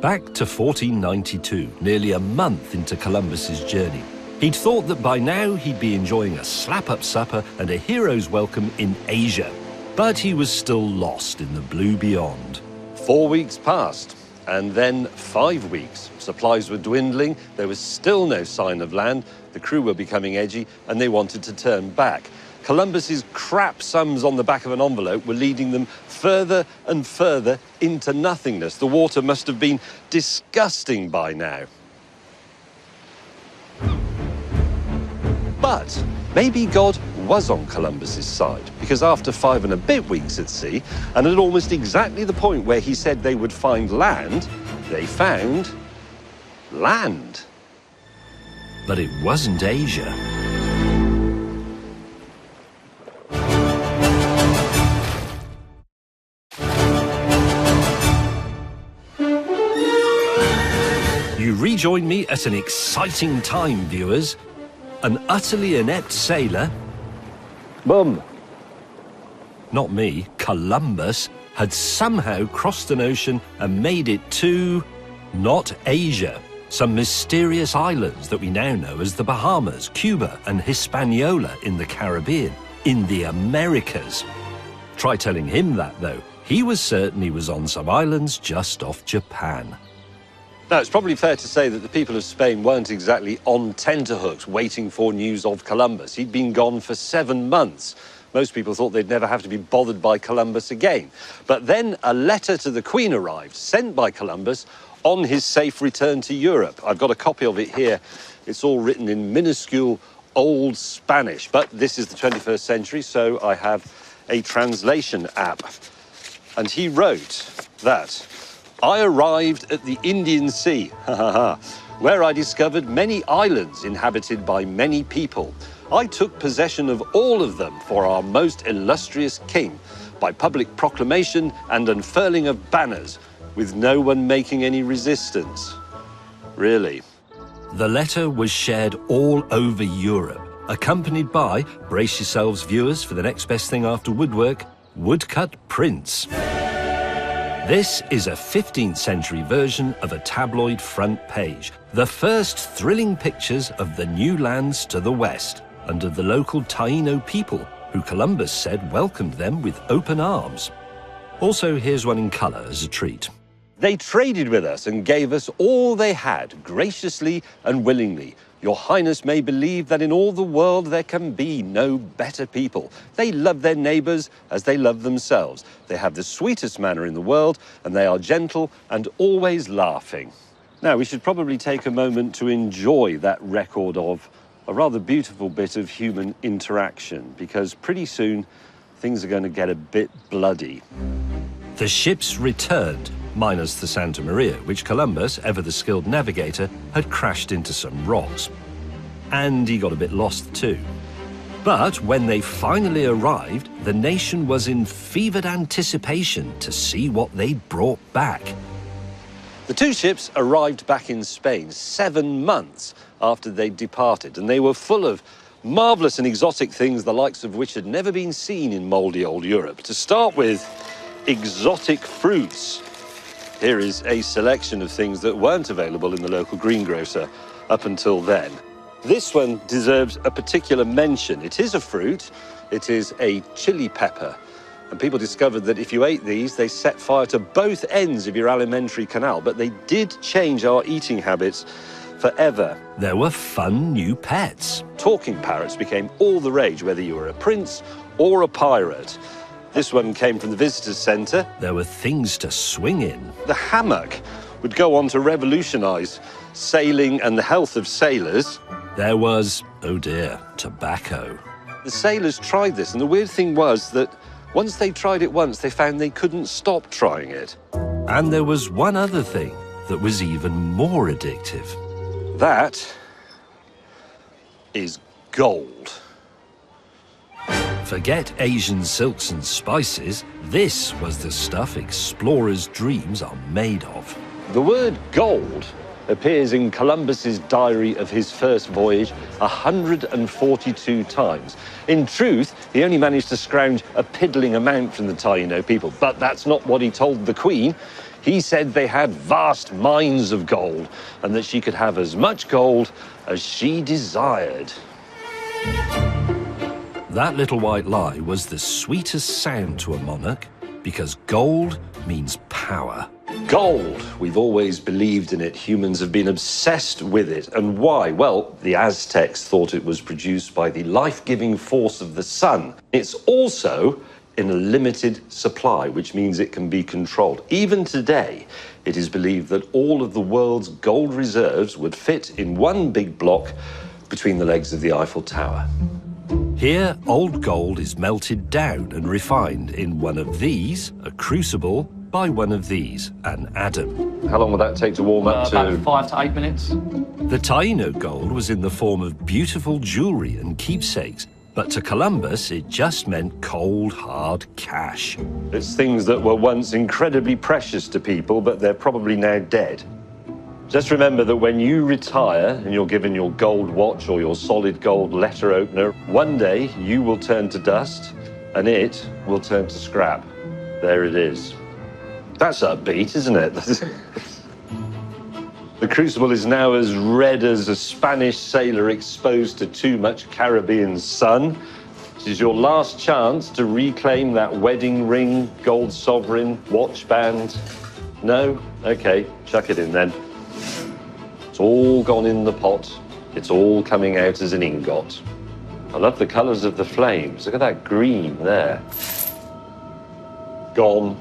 B: Back to 1492, nearly a month into Columbus's journey. He'd thought that by now he'd be enjoying a slap-up supper and a hero's welcome in Asia. But he was still lost in the blue beyond.
A: 4 weeks passed, and then 5 weeks. Supplies were dwindling, there was still no sign of land, the crew were becoming edgy, and they wanted to turn back. Columbus's crap sums on the back of an envelope were leading them further and further into nothingness. The water must have been disgusting by now. But maybe God was on Columbus's side, because after 5 and a bit weeks at sea, and at almost exactly the point where he said they would find land, they found land.
B: But it wasn't Asia. You rejoin me at an exciting time, viewers. An utterly inept sailor,
A: Boom.
B: not me, Columbus, had somehow crossed an ocean and made it to, not Asia, some mysterious islands that we now know as the Bahamas, Cuba and Hispaniola in the Caribbean, in the Americas. Try telling him that, though. He was certain he was on some islands just off Japan.
A: Now, it's probably fair to say that the people of Spain weren't exactly on tenterhooks waiting for news of Columbus. He'd been gone for 7 months. Most people thought they'd never have to be bothered by Columbus again. But then a letter to the Queen arrived, sent by Columbus on his safe return to Europe. I've got a copy of it here. It's all written in minuscule Old Spanish, but this is the 21st century, so I have a translation app. And he wrote that: I arrived at the Indian Sea, where I discovered many islands inhabited by many people. I took possession of all of them for our most illustrious king, by public proclamation and unfurling of banners, with no one making any resistance. Really?
B: The letter was shared all over Europe, accompanied by, brace yourselves viewers for the next best thing after woodwork, woodcut prints. This is a 15th century version of a tabloid front page, the first thrilling pictures of the new lands to the west, under the local Taino people, who Columbus said welcomed them with open arms. Also, here's one in colour as a treat.
A: They traded with us and gave us all they had, graciously and willingly. Your Highness may believe that in all the world there can be no better people. They love their neighbours as they love themselves. They have the sweetest manner in the world, and they are gentle and always laughing. Now, we should probably take a moment to enjoy that record of a rather beautiful bit of human interaction, because pretty soon things are going to get a bit bloody.
B: The ships returned, minus the Santa Maria, which Columbus, ever the skilled navigator, had crashed into some rocks. And he got a bit lost too. But when they finally arrived, the nation was in fevered anticipation to see what they'd brought back.
A: The two ships arrived back in Spain 7 months after they'd departed, and they were full of marvellous and exotic things, the likes of which had never been seen in mouldy old Europe. To start with, exotic fruits. Here is a selection of things that weren't available in the local greengrocer up until then. This one deserves a particular mention. It is a fruit. It is a chili pepper. And people discovered that if you ate these, they set fire to both ends of your alimentary canal. But they did change our eating habits forever.
B: There were fun new pets.
A: Talking parrots became all the rage, whether you were a prince or a pirate. This one came from the visitor's centre.
B: There were things to swing in.
A: The hammock would go on to revolutionise sailing and the health of sailors.
B: There was, oh dear, tobacco.
A: The sailors tried this, and the weird thing was that once they tried it once, they found they couldn't stop trying it.
B: And there was one other thing that was even more addictive.
A: That is gold.
B: Forget Asian silks and spices. This was the stuff explorers' dreams are made of.
A: The word gold appears in Columbus's diary of his first voyage 142 times. In truth, he only managed to scrounge a piddling amount from the Taino people, but that's not what he told the Queen. He said they had vast mines of gold and that she could have as much gold as she desired.
B: That little white lie was the sweetest sound to a monarch because gold means power.
A: Gold, we've always believed in it. Humans have been obsessed with it. And why? Well, the Aztecs thought it was produced by the life-giving force of the sun. It's also in a limited supply, which means it can be controlled. Even today, it is believed that all of the world's gold reserves would fit in one big block between the legs of the Eiffel Tower.
B: Here, old gold is melted down and refined in one of these, a crucible, by one of these, an adder.
A: How long will that take to warm up to?
D: About 5 to 8 minutes.
B: The Taino gold was in the form of beautiful jewellery and keepsakes, but to Columbus it just meant cold, hard cash.
A: It's things that were once incredibly precious to people, but they're probably now dead. Just remember that when you retire and you're given your gold watch or your solid gold letter opener, one day you will turn to dust and it will turn to scrap. There it is. That's upbeat, isn't it? The crucible is now as red as a Spanish sailor exposed to too much Caribbean sun. This is your last chance to reclaim that wedding ring, gold sovereign, watch band. No? Okay, chuck it in then. It's all gone in the pot. It's all coming out as an ingot. I love the colours of the flames. Look at that green there. Gone.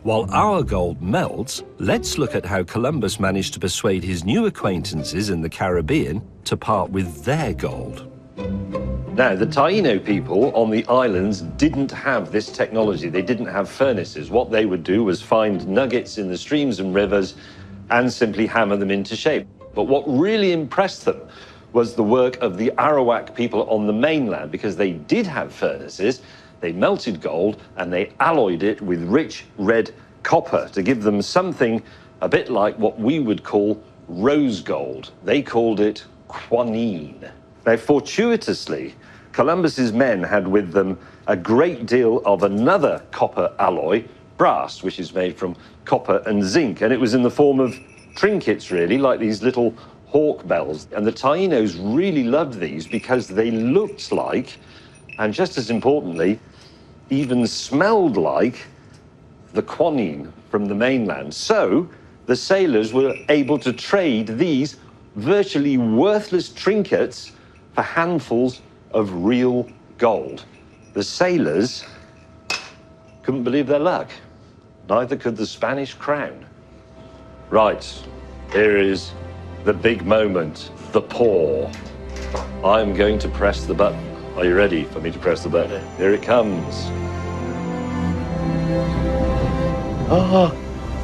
B: While our gold melts, let's look at how Columbus managed to persuade his new acquaintances in the Caribbean to part with their gold.
A: Now, the Taino people on the islands didn't have this technology. They didn't have furnaces. What they would do was find nuggets in the streams and rivers and simply hammer them into shape. But what really impressed them was the work of the Arawak people on the mainland, because they did have furnaces. They melted gold and they alloyed it with rich red copper to give them something a bit like what we would call rose gold. They called it quinine. Now, fortuitously, Columbus's men had with them a great deal of another copper alloy, brass, which is made from copper and zinc, and it was in the form of trinkets, really, like these little hawk bells. And the Tainos really loved these because they looked like, and just as importantly, even smelled like the quinine from the mainland. So the sailors were able to trade these virtually worthless trinkets for handfuls of real gold. The sailors couldn't believe their luck. Neither could the Spanish crown. Right, here is the big moment, the pour. I'm going to press the button. Are you ready for me to press the button? Here it comes. Ah,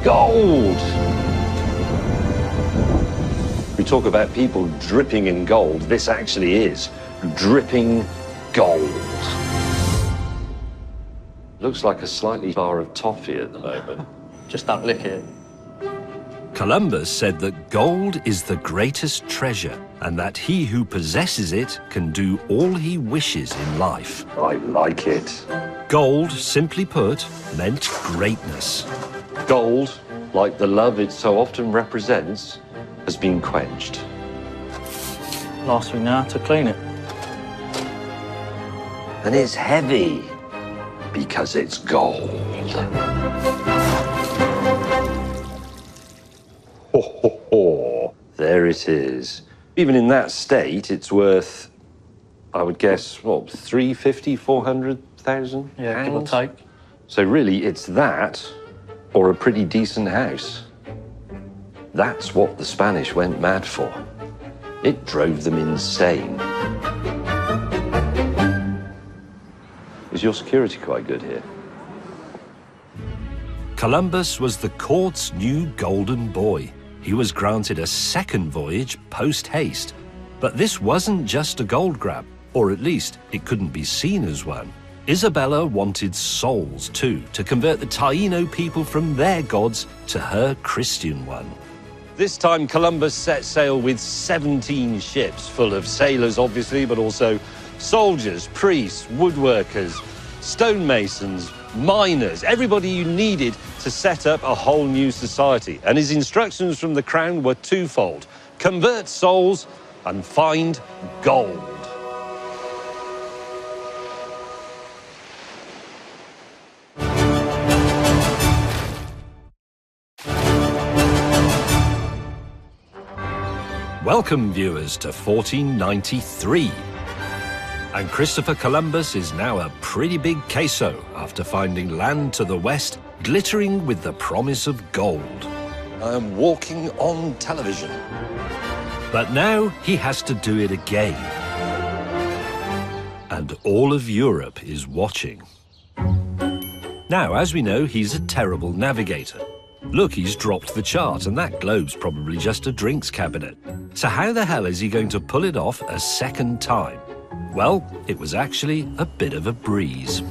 A: gold! We talk about people dripping in gold. This actually is dripping gold. Looks like a slightly bar of toffee at the moment.
D: Just don't lick it.
B: Columbus said that gold is the greatest treasure and that he who possesses it can do all he wishes in life.
A: I like it.
B: Gold, simply put, meant greatness.
A: gold, like the love it so often represents, has been quenched.
I: Last thing now to clean it.
A: And it's heavy because it's gold. Ho, ho, ho. There it is. Even in that state, it's worth, I would guess, what, 350, 400,000?
I: Yeah, give or take.
A: So really, it's that or a pretty decent house. That's what the Spanish went mad for. It drove them insane. Is your security quite good here?
B: Columbus was the court's new golden boy. He was granted a second voyage post-haste. But this wasn't just a gold grab, or at least it couldn't be seen as one. Isabella wanted souls too, to convert the Taino people from their gods to her Christian one.
A: This time Columbus set sail with 17 ships, full of sailors obviously, but also soldiers, priests, woodworkers, stonemasons, miners, everybody you needed to set up a whole new society. And his instructions from the crown were twofold: convert souls and find gold.
B: Welcome, viewers, to 1493. And Christopher Columbus is now a pretty big queso after finding land to the west glittering with the promise of gold.
A: I am walking on television.
B: But now he has to do it again. And all of Europe is watching. Now, as we know, he's a terrible navigator. Look, he's dropped the chart, and that globe's probably just a drinks cabinet. So how the hell is he going to pull it off a second time? Well, it was actually a bit of a breeze.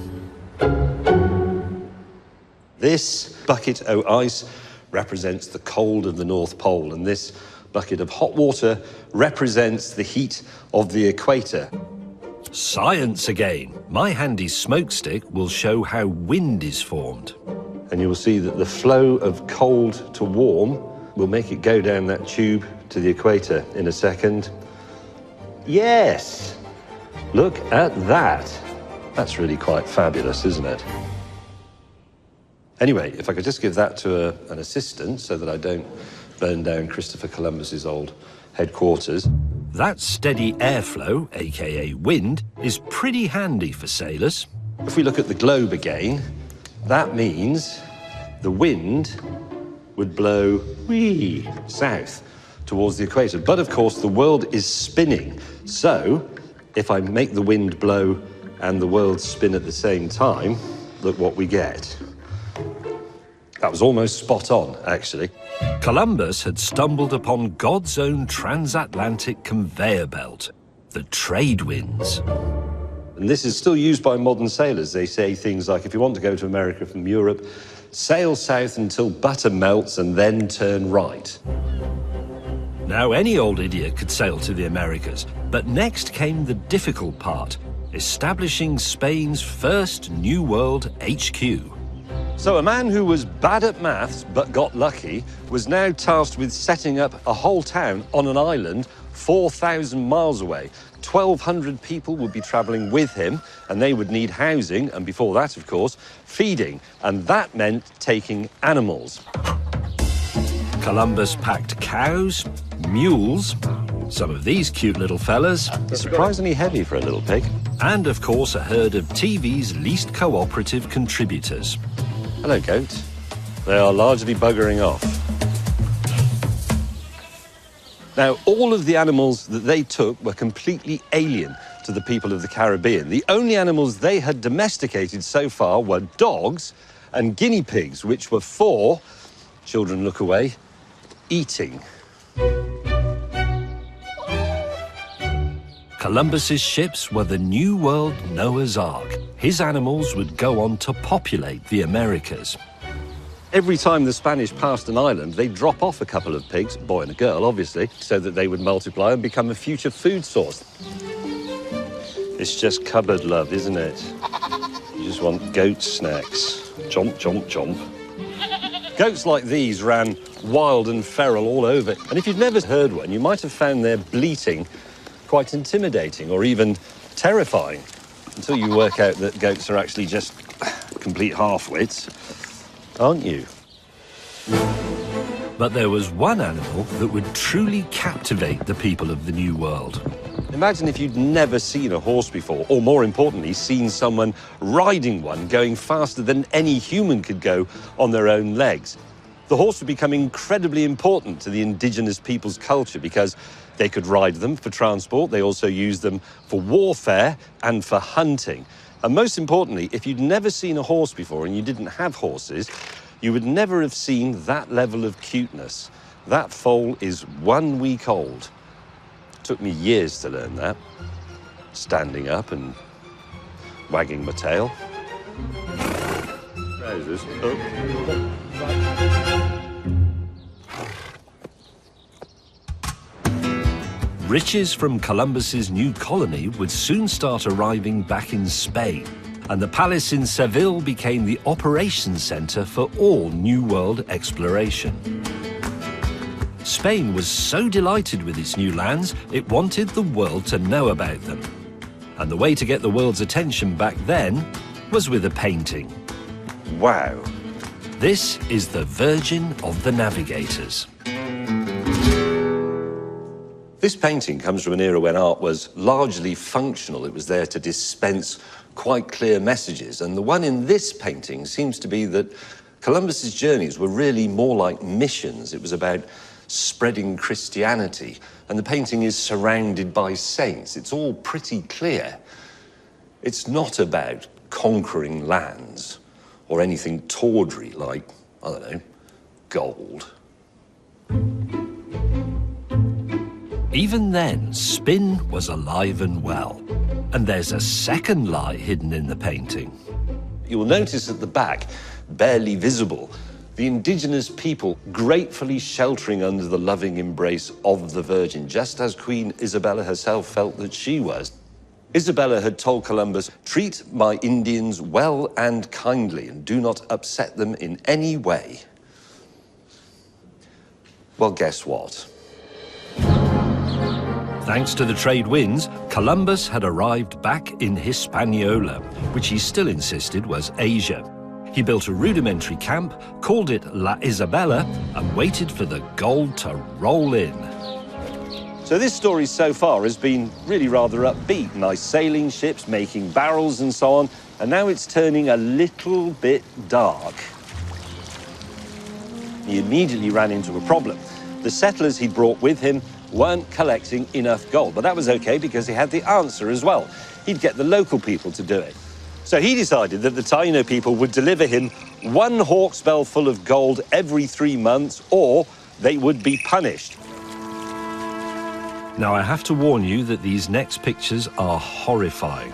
A: This bucket o' ice represents the cold of the North Pole, and this bucket of hot water represents the heat of the equator.
B: Science again. My handy smokestick will show how wind is formed.
A: And you will see that the flow of cold to warm will make it go down that tube to the equator in a second. Yes! Look at that. That's really quite fabulous, isn't it? Anyway, if I could just give that to an assistant so that I don't burn down Christopher Columbus's old headquarters.
B: That steady airflow, aka wind, is pretty handy for sailors.
A: If we look at the globe again, that means the wind would blow south towards the equator. But of course, the world is spinning. So if I make the wind blow and the world spin at the same time, look what we get. That was almost spot on, actually.
B: Columbus had stumbled upon God's own transatlantic conveyor belt, the trade winds.
A: And this is still used by modern sailors. They say things like, if you want to go to America from Europe, sail south until butter melts and then turn right.
B: Now, any old idiot could sail to the Americas, but next came the difficult part, establishing Spain's first New World HQ.
A: So a man who was bad at maths but got lucky was now tasked with setting up a whole town on an island 4,000 miles away. 1,200 people would be travelling with him, and they would need housing, and before that, of course, feeding. And that meant taking animals.
B: Columbus packed cows, mules, some of these cute little fellas,
A: Surprisingly heavy for a little pig.
B: and of course a herd of TV's least cooperative contributors.
A: Hello, goat. They are largely buggering off. Now, all of the animals that they took were completely alien to the people of the Caribbean. The only animals they had domesticated so far were dogs and guinea pigs, which were for, children look away, eating.
B: Columbus's ships were the New World Noah's Ark. His animals would go on to populate the Americas.
A: Every time the Spanish passed an island, they'd drop off a couple of pigs, a boy and a girl, obviously, so that they would multiply and become a future food source. It's just cupboard love, isn't it? You just want goat snacks. Chomp, chomp, chomp. Goats like these ran wild and feral all over. And if you've never heard one, you might have found their bleating quite intimidating or even terrifying, until you work out that goats are actually just complete half-wits, aren't you?
B: But there was one animal that would truly captivate the people of the New World.
A: Imagine if you'd never seen a horse before, or more importantly, seen someone riding one going faster than any human could go on their own legs. The horse would become incredibly important to the indigenous people's culture because they could ride them for transport. They also used them for warfare and for hunting. And most importantly, if you'd never seen a horse before and you didn't have horses, you would never have seen that level of cuteness. That foal is 1 week old. Took me years to learn that. Standing up and wagging my tail. Trousers. Oh.
B: Riches from Columbus's new colony would soon start arriving back in Spain, and the palace in Seville became the operations centre for all New World exploration. Spain was so delighted with its new lands, it wanted the world to know about them. And the way to get the world's attention back then was with a painting.
A: Wow.
B: This is the Virgin of the Navigators.
A: This painting comes from an era when art was largely functional. It was there to dispense quite clear messages. And the one in this painting seems to be that Columbus's journeys were really more like missions. It was about spreading Christianity. And the painting is surrounded by saints. It's all pretty clear. It's not about conquering lands or anything tawdry like, I don't know, gold.
B: Even then, spin was alive and well. And there's a second lie hidden in the painting.
A: You'll notice at the back, barely visible, the indigenous people gratefully sheltering under the loving embrace of the Virgin, just as Queen Isabella herself felt that she was. Isabella had told Columbus, "Treat my Indians well and kindly, and do not upset them in any way." Well, guess what?
B: Thanks to the trade winds, Columbus had arrived back in Hispaniola, which he still insisted was Asia. He built a rudimentary camp, called it La Isabela, and waited for the gold to roll in.
A: So this story so far has been really rather upbeat. Nice sailing ships, making barrels and so on, and now it's turning a little bit dark. He immediately ran into a problem. The settlers he'd brought with him weren't collecting enough gold, but that was okay because he had the answer as well. He'd get the local people to do it. So he decided that the Taino people would deliver him 1 hawksbill full of gold every 3 months, or they would be punished.
B: Now, I have to warn you that these next pictures are horrifying.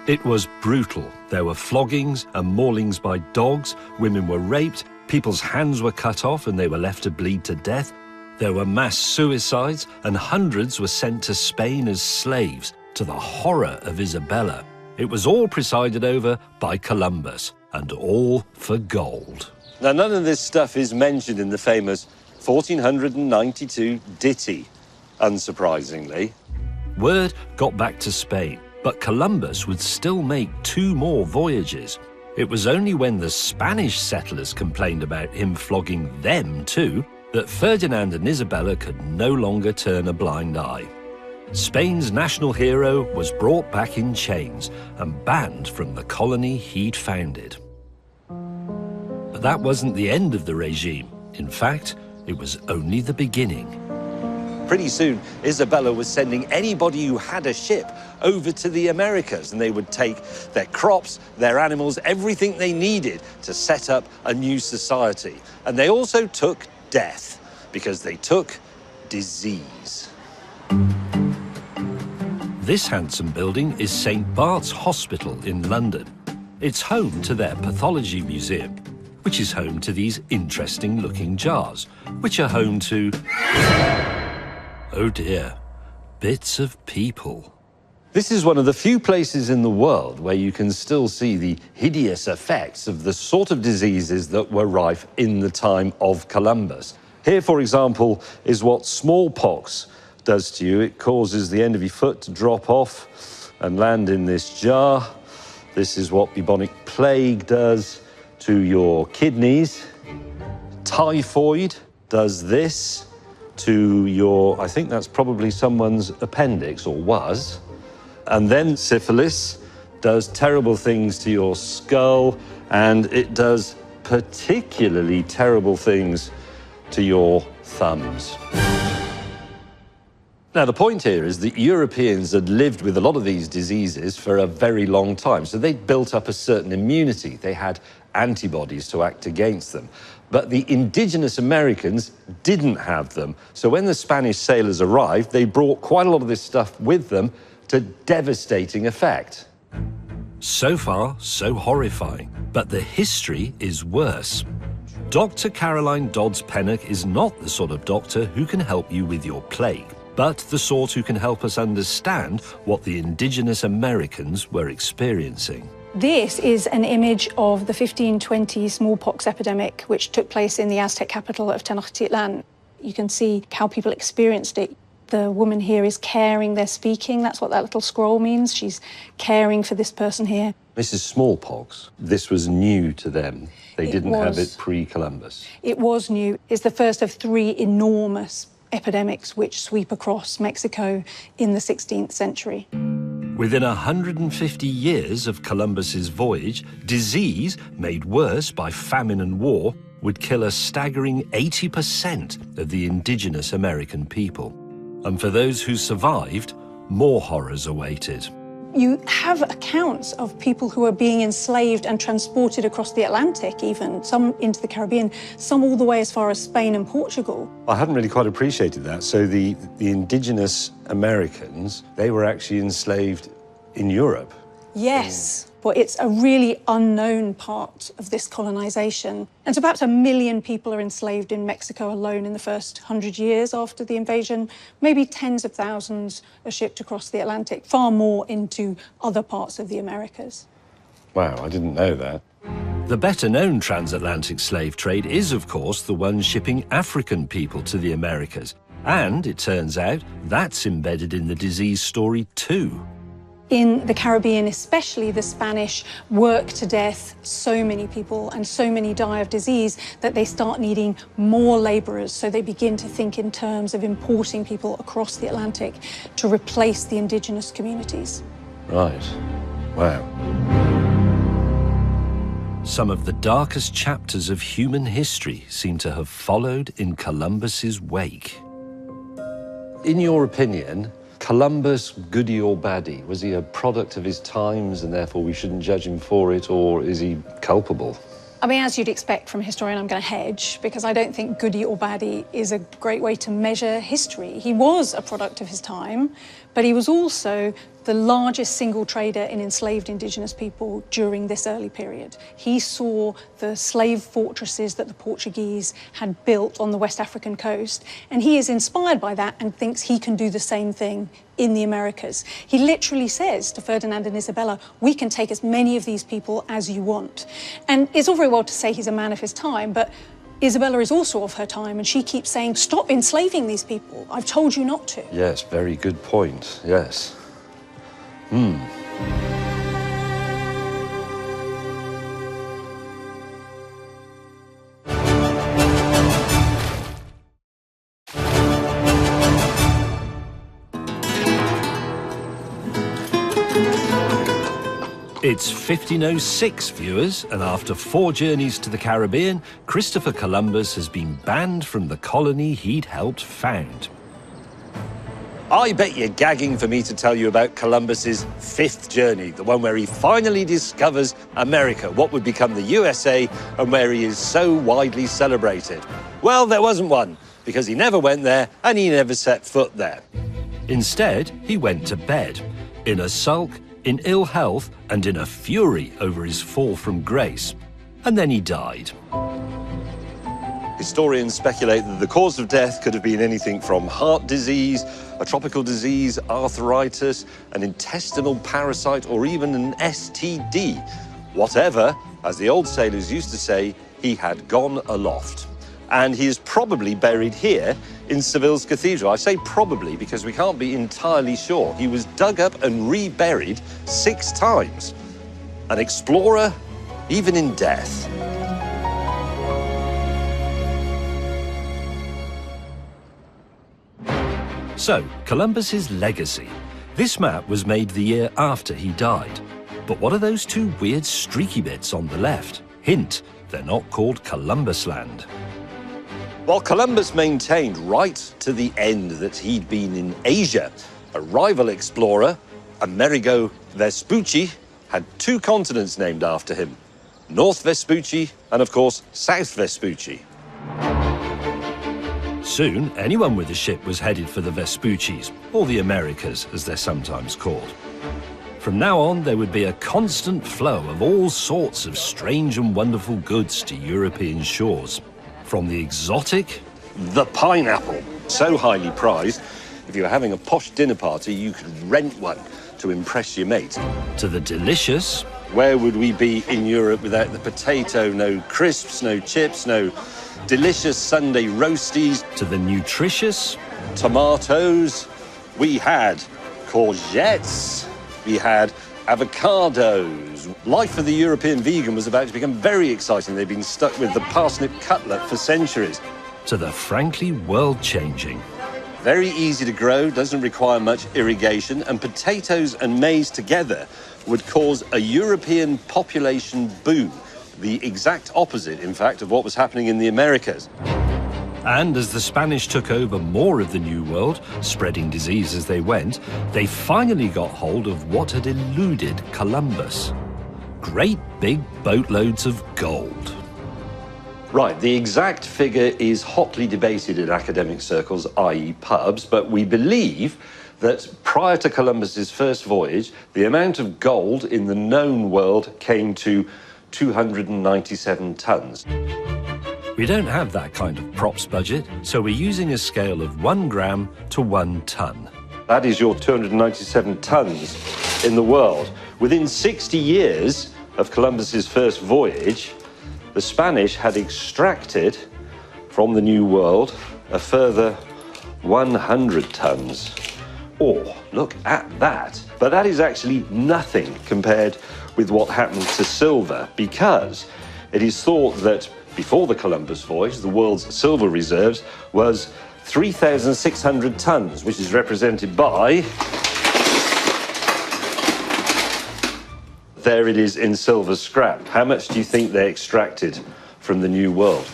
B: It was brutal. There were floggings and maulings by dogs, women were raped, people's hands were cut off and they were left to bleed to death. There were mass suicides, and hundreds were sent to Spain as slaves, to the horror of Isabella. It was all presided over by Columbus, and all for gold.
A: Now, none of this stuff is mentioned in the famous 1492 ditty, unsurprisingly.
B: Word got back to Spain, but Columbus would still make 2 more voyages. It was only when the Spanish settlers complained about him flogging them too that Ferdinand and Isabella could no longer turn a blind eye. Spain's national hero was brought back in chains and banned from the colony he'd founded. But that wasn't the end of the regime. In fact, it was only the beginning.
A: Pretty soon, Isabella was sending anybody who had a ship over to the Americas, and they would take their crops, their animals, everything they needed to set up a new society. And they also took death, because they took disease.
B: This handsome building is St. Bart's Hospital in London. It's home to their pathology museum, which is home to these interesting-looking jars, which are home to... oh dear, bits of people.
A: This is one of the few places in the world where you can still see the hideous effects of the sort of diseases that were rife in the time of Columbus. Here, for example, is what smallpox does to you. It causes the end of your foot to drop off and land in this jar. This is what bubonic plague does to your kidneys. Typhoid does this to your, I think that's probably someone's appendix, or was. And then syphilis does terrible things to your skull, and it does particularly terrible things to your thumbs. Now, the point here is that Europeans had lived with a lot of these diseases for a very long time, so they'd built up a certain immunity. They had antibodies to act against them. But the indigenous Americans didn't have them. So when the Spanish sailors arrived, they brought quite a lot of this stuff with them to devastating effect.
B: So far, so horrifying. But the history is worse. Dr. Caroline Dodds-Pennock is not the sort of doctor who can help you with your plague, but the sort who can help us understand what the indigenous Americans were experiencing.
J: This is an image of the 1520 smallpox epidemic, which took place in the Aztec capital of Tenochtitlan. You can see how people experienced it. The woman here is caring, they're speaking. That's what that little scroll means. She's caring for this person here.
A: This is smallpox. This was new to them. They didn't have it pre-Columbus.
J: It was new. It's the first of 3 enormous epidemics which sweep across Mexico in the 16th century.
B: Within 150 years of Columbus's voyage, disease, made worse by famine and war, would kill a staggering 80% of the indigenous American people. And for those who survived, more horrors awaited.
J: You have accounts of people who are being enslaved and transported across the Atlantic even, some into the Caribbean, some all the way as far as Spain and Portugal.
A: I hadn't really quite appreciated that. So the indigenous Americans, they were actually enslaved in Europe.
J: Yes, but it's a really unknown part of this colonization. And so perhaps 1 million people are enslaved in Mexico alone in the first 100 years after the invasion. Maybe tens of thousands are shipped across the Atlantic, far more into other parts of the Americas.
A: Wow, I didn't know that.
B: The better-known transatlantic slave trade is, of course, the one shipping African people to the Americas. And, it turns out, that's embedded in the disease story too.
J: In the Caribbean especially, the Spanish work to death so many people and so many die of disease that they start needing more labourers. So they begin to think in terms of importing people across the Atlantic to replace the indigenous communities.
A: Right. Wow.
B: Some of the darkest chapters of human history seem to have followed in Columbus's wake.
A: In your opinion, Columbus, goody or baddie? Was he a product of his times and therefore we shouldn't judge him for it, or is he culpable?
J: I mean, as you'd expect from a historian, I'm going to hedge, because I don't think goody or baddie is a great way to measure history. He was a product of his time, but he was also the largest single trader in enslaved indigenous people during this early period. He saw the slave fortresses that the Portuguese had built on the West African coast, and he is inspired by that and thinks he can do the same thing in the Americas. He literally says to Ferdinand and Isabella, we can take as many of these people as you want. And it's all very well to say he's a man of his time, but Isabella is also of her time, and she keeps saying, stop enslaving these people. I've told you not to.
A: Yes, very good point, yes.
B: It's 1506, viewers, and after 4 journeys to the Caribbean, Christopher Columbus has been banned from the colony he'd helped found.
A: I bet you're gagging for me to tell you about Columbus's 5th journey, the one where he finally discovers America, what would become the USA, and where he is so widely celebrated. Well, there wasn't one, because he never went there and he never set foot there.
B: Instead, he went to bed, in a sulk, in ill health, and in a fury over his fall from grace. And then he died.
A: Historians speculate that the cause of death could have been anything from heart disease, a tropical disease, arthritis, an intestinal parasite, or even an STD. Whatever, as the old sailors used to say, he had gone aloft. And he is probably buried here in Seville's cathedral. I say probably because we can't be entirely sure. He was dug up and reburied 6 times. An explorer, even in death.
B: So, Columbus's legacy. This map was made the year after he died. But what are those 2 weird streaky bits on the left? Hint, they're not called Columbus Land.
A: While Columbus maintained right to the end that he'd been in Asia, a rival explorer, Amerigo Vespucci, had 2 continents named after him. North Vespucci and, of course, South Vespucci.
B: Soon, anyone with a ship was headed for the Vespuccis, or the Americas, as they're sometimes called. From now on, there would be a constant flow of all sorts of strange and wonderful goods to European shores. From the exotic...
A: The pineapple, so highly prized, if you were having a posh dinner party, you could rent one to impress your mate.
B: To the delicious...
A: Where would we be in Europe without the potato? No crisps, no chips, no delicious Sunday roasties.
B: To the nutritious...
A: Tomatoes. We had courgettes. We had avocados. Life for the European vegan was about to become very exciting. They'd been stuck with the parsnip cutlet for centuries.
B: To the frankly world-changing.
A: Very easy to grow, doesn't require much irrigation, and potatoes and maize together would cause a European population boom. The exact opposite, in fact, of what was happening in the Americas.
B: And as the Spanish took over more of the New World, spreading disease as they went, they finally got hold of what had eluded Columbus. Great big boatloads of gold.
A: Right, the exact figure is hotly debated in academic circles, i.e. pubs, but we believe that prior to Columbus's first voyage, the amount of gold in the known world came to 297 tons.
B: We don't have that kind of props budget, so we're using a scale of 1 gram to 1 ton.
A: That is your 297 tons in the world. Within 60 years of Columbus's first voyage, the Spanish had extracted from the New World a further 100 tons. Oh, look at that. But that is actually nothing compared with what happened to silver, because it is thought that before the Columbus voyage, the world's silver reserves was 3,600 tons, which is represented by... There it is in silver scrap. How much do you think they extracted from the New World?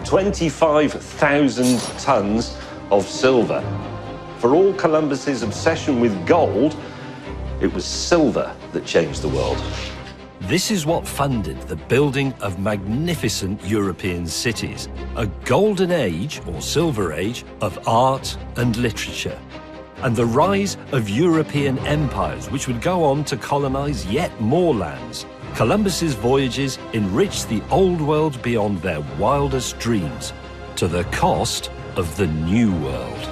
A: $25,000 tons of silver. For all Columbus's obsession with gold, it was silver that changed the world.
B: This is what funded the building of magnificent European cities, a golden age, or silver age, of art and literature, and the rise of European empires which would go on to colonize yet more lands. Columbus's voyages enriched the old world beyond their wildest dreams, to the cost of the New World.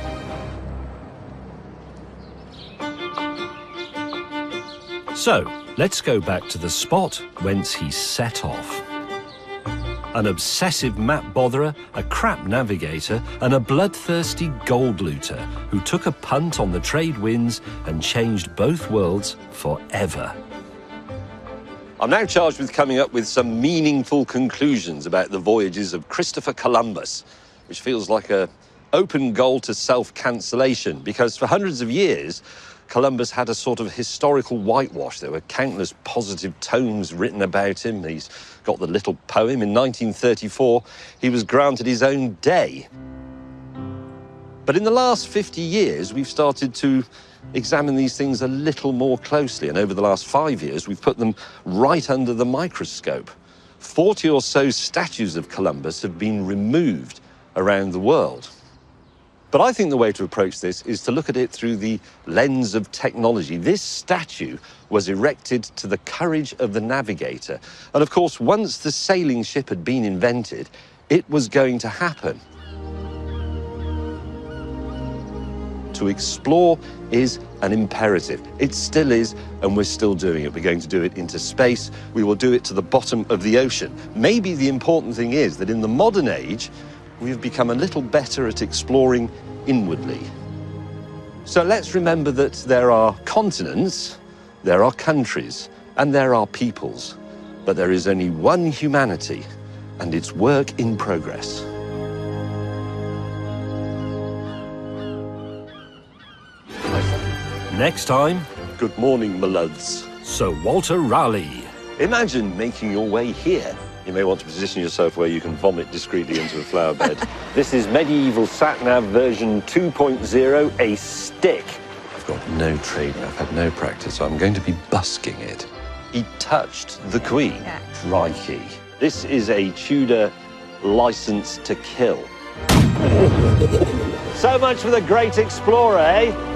B: So, let's go back to the spot whence he set off. An obsessive map botherer, a crap navigator, and a bloodthirsty gold looter who took a punt on the trade winds and changed both worlds forever.
A: I'm now charged with coming up with some meaningful conclusions about the voyages of Christopher Columbus, which feels like an open goal to self-cancellation, because for hundreds of years, Columbus had a sort of historical whitewash. There were countless positive tomes written about him. He's got the little poem. In 1934, he was granted his own day. But in the last 50 years, we've started to examine these things a little more closely. And over the last 5 years, we've put them right under the microscope. 40 or so statues of Columbus have been removed around the world. But I think the way to approach this is to look at it through the lens of technology. This statue was erected to the courage of the navigator. And of course, once the sailing ship had been invented, it was going to happen. To explore is an imperative. It still is, and we're still doing it. We're going to do it into space. We will do it to the bottom of the ocean. Maybe the important thing is that in the modern age, we've become a little better at exploring inwardly. So let's remember that there are continents, there are countries, and there are peoples. But there is only one humanity, and it's work in progress.
B: Next time,
A: Good morning, my lads.
B: Sir Walter Raleigh.
A: Imagine making your way here. You may want to position yourself where you can vomit discreetly into a flower bed. This is medieval sat-nav version 2.0, a stick. I've got no training, I've had no practice, so I'm going to be busking it. He touched the Queen.
H: Yeah.
A: Crikey. This is a Tudor license to kill. So much for the great explorer, eh?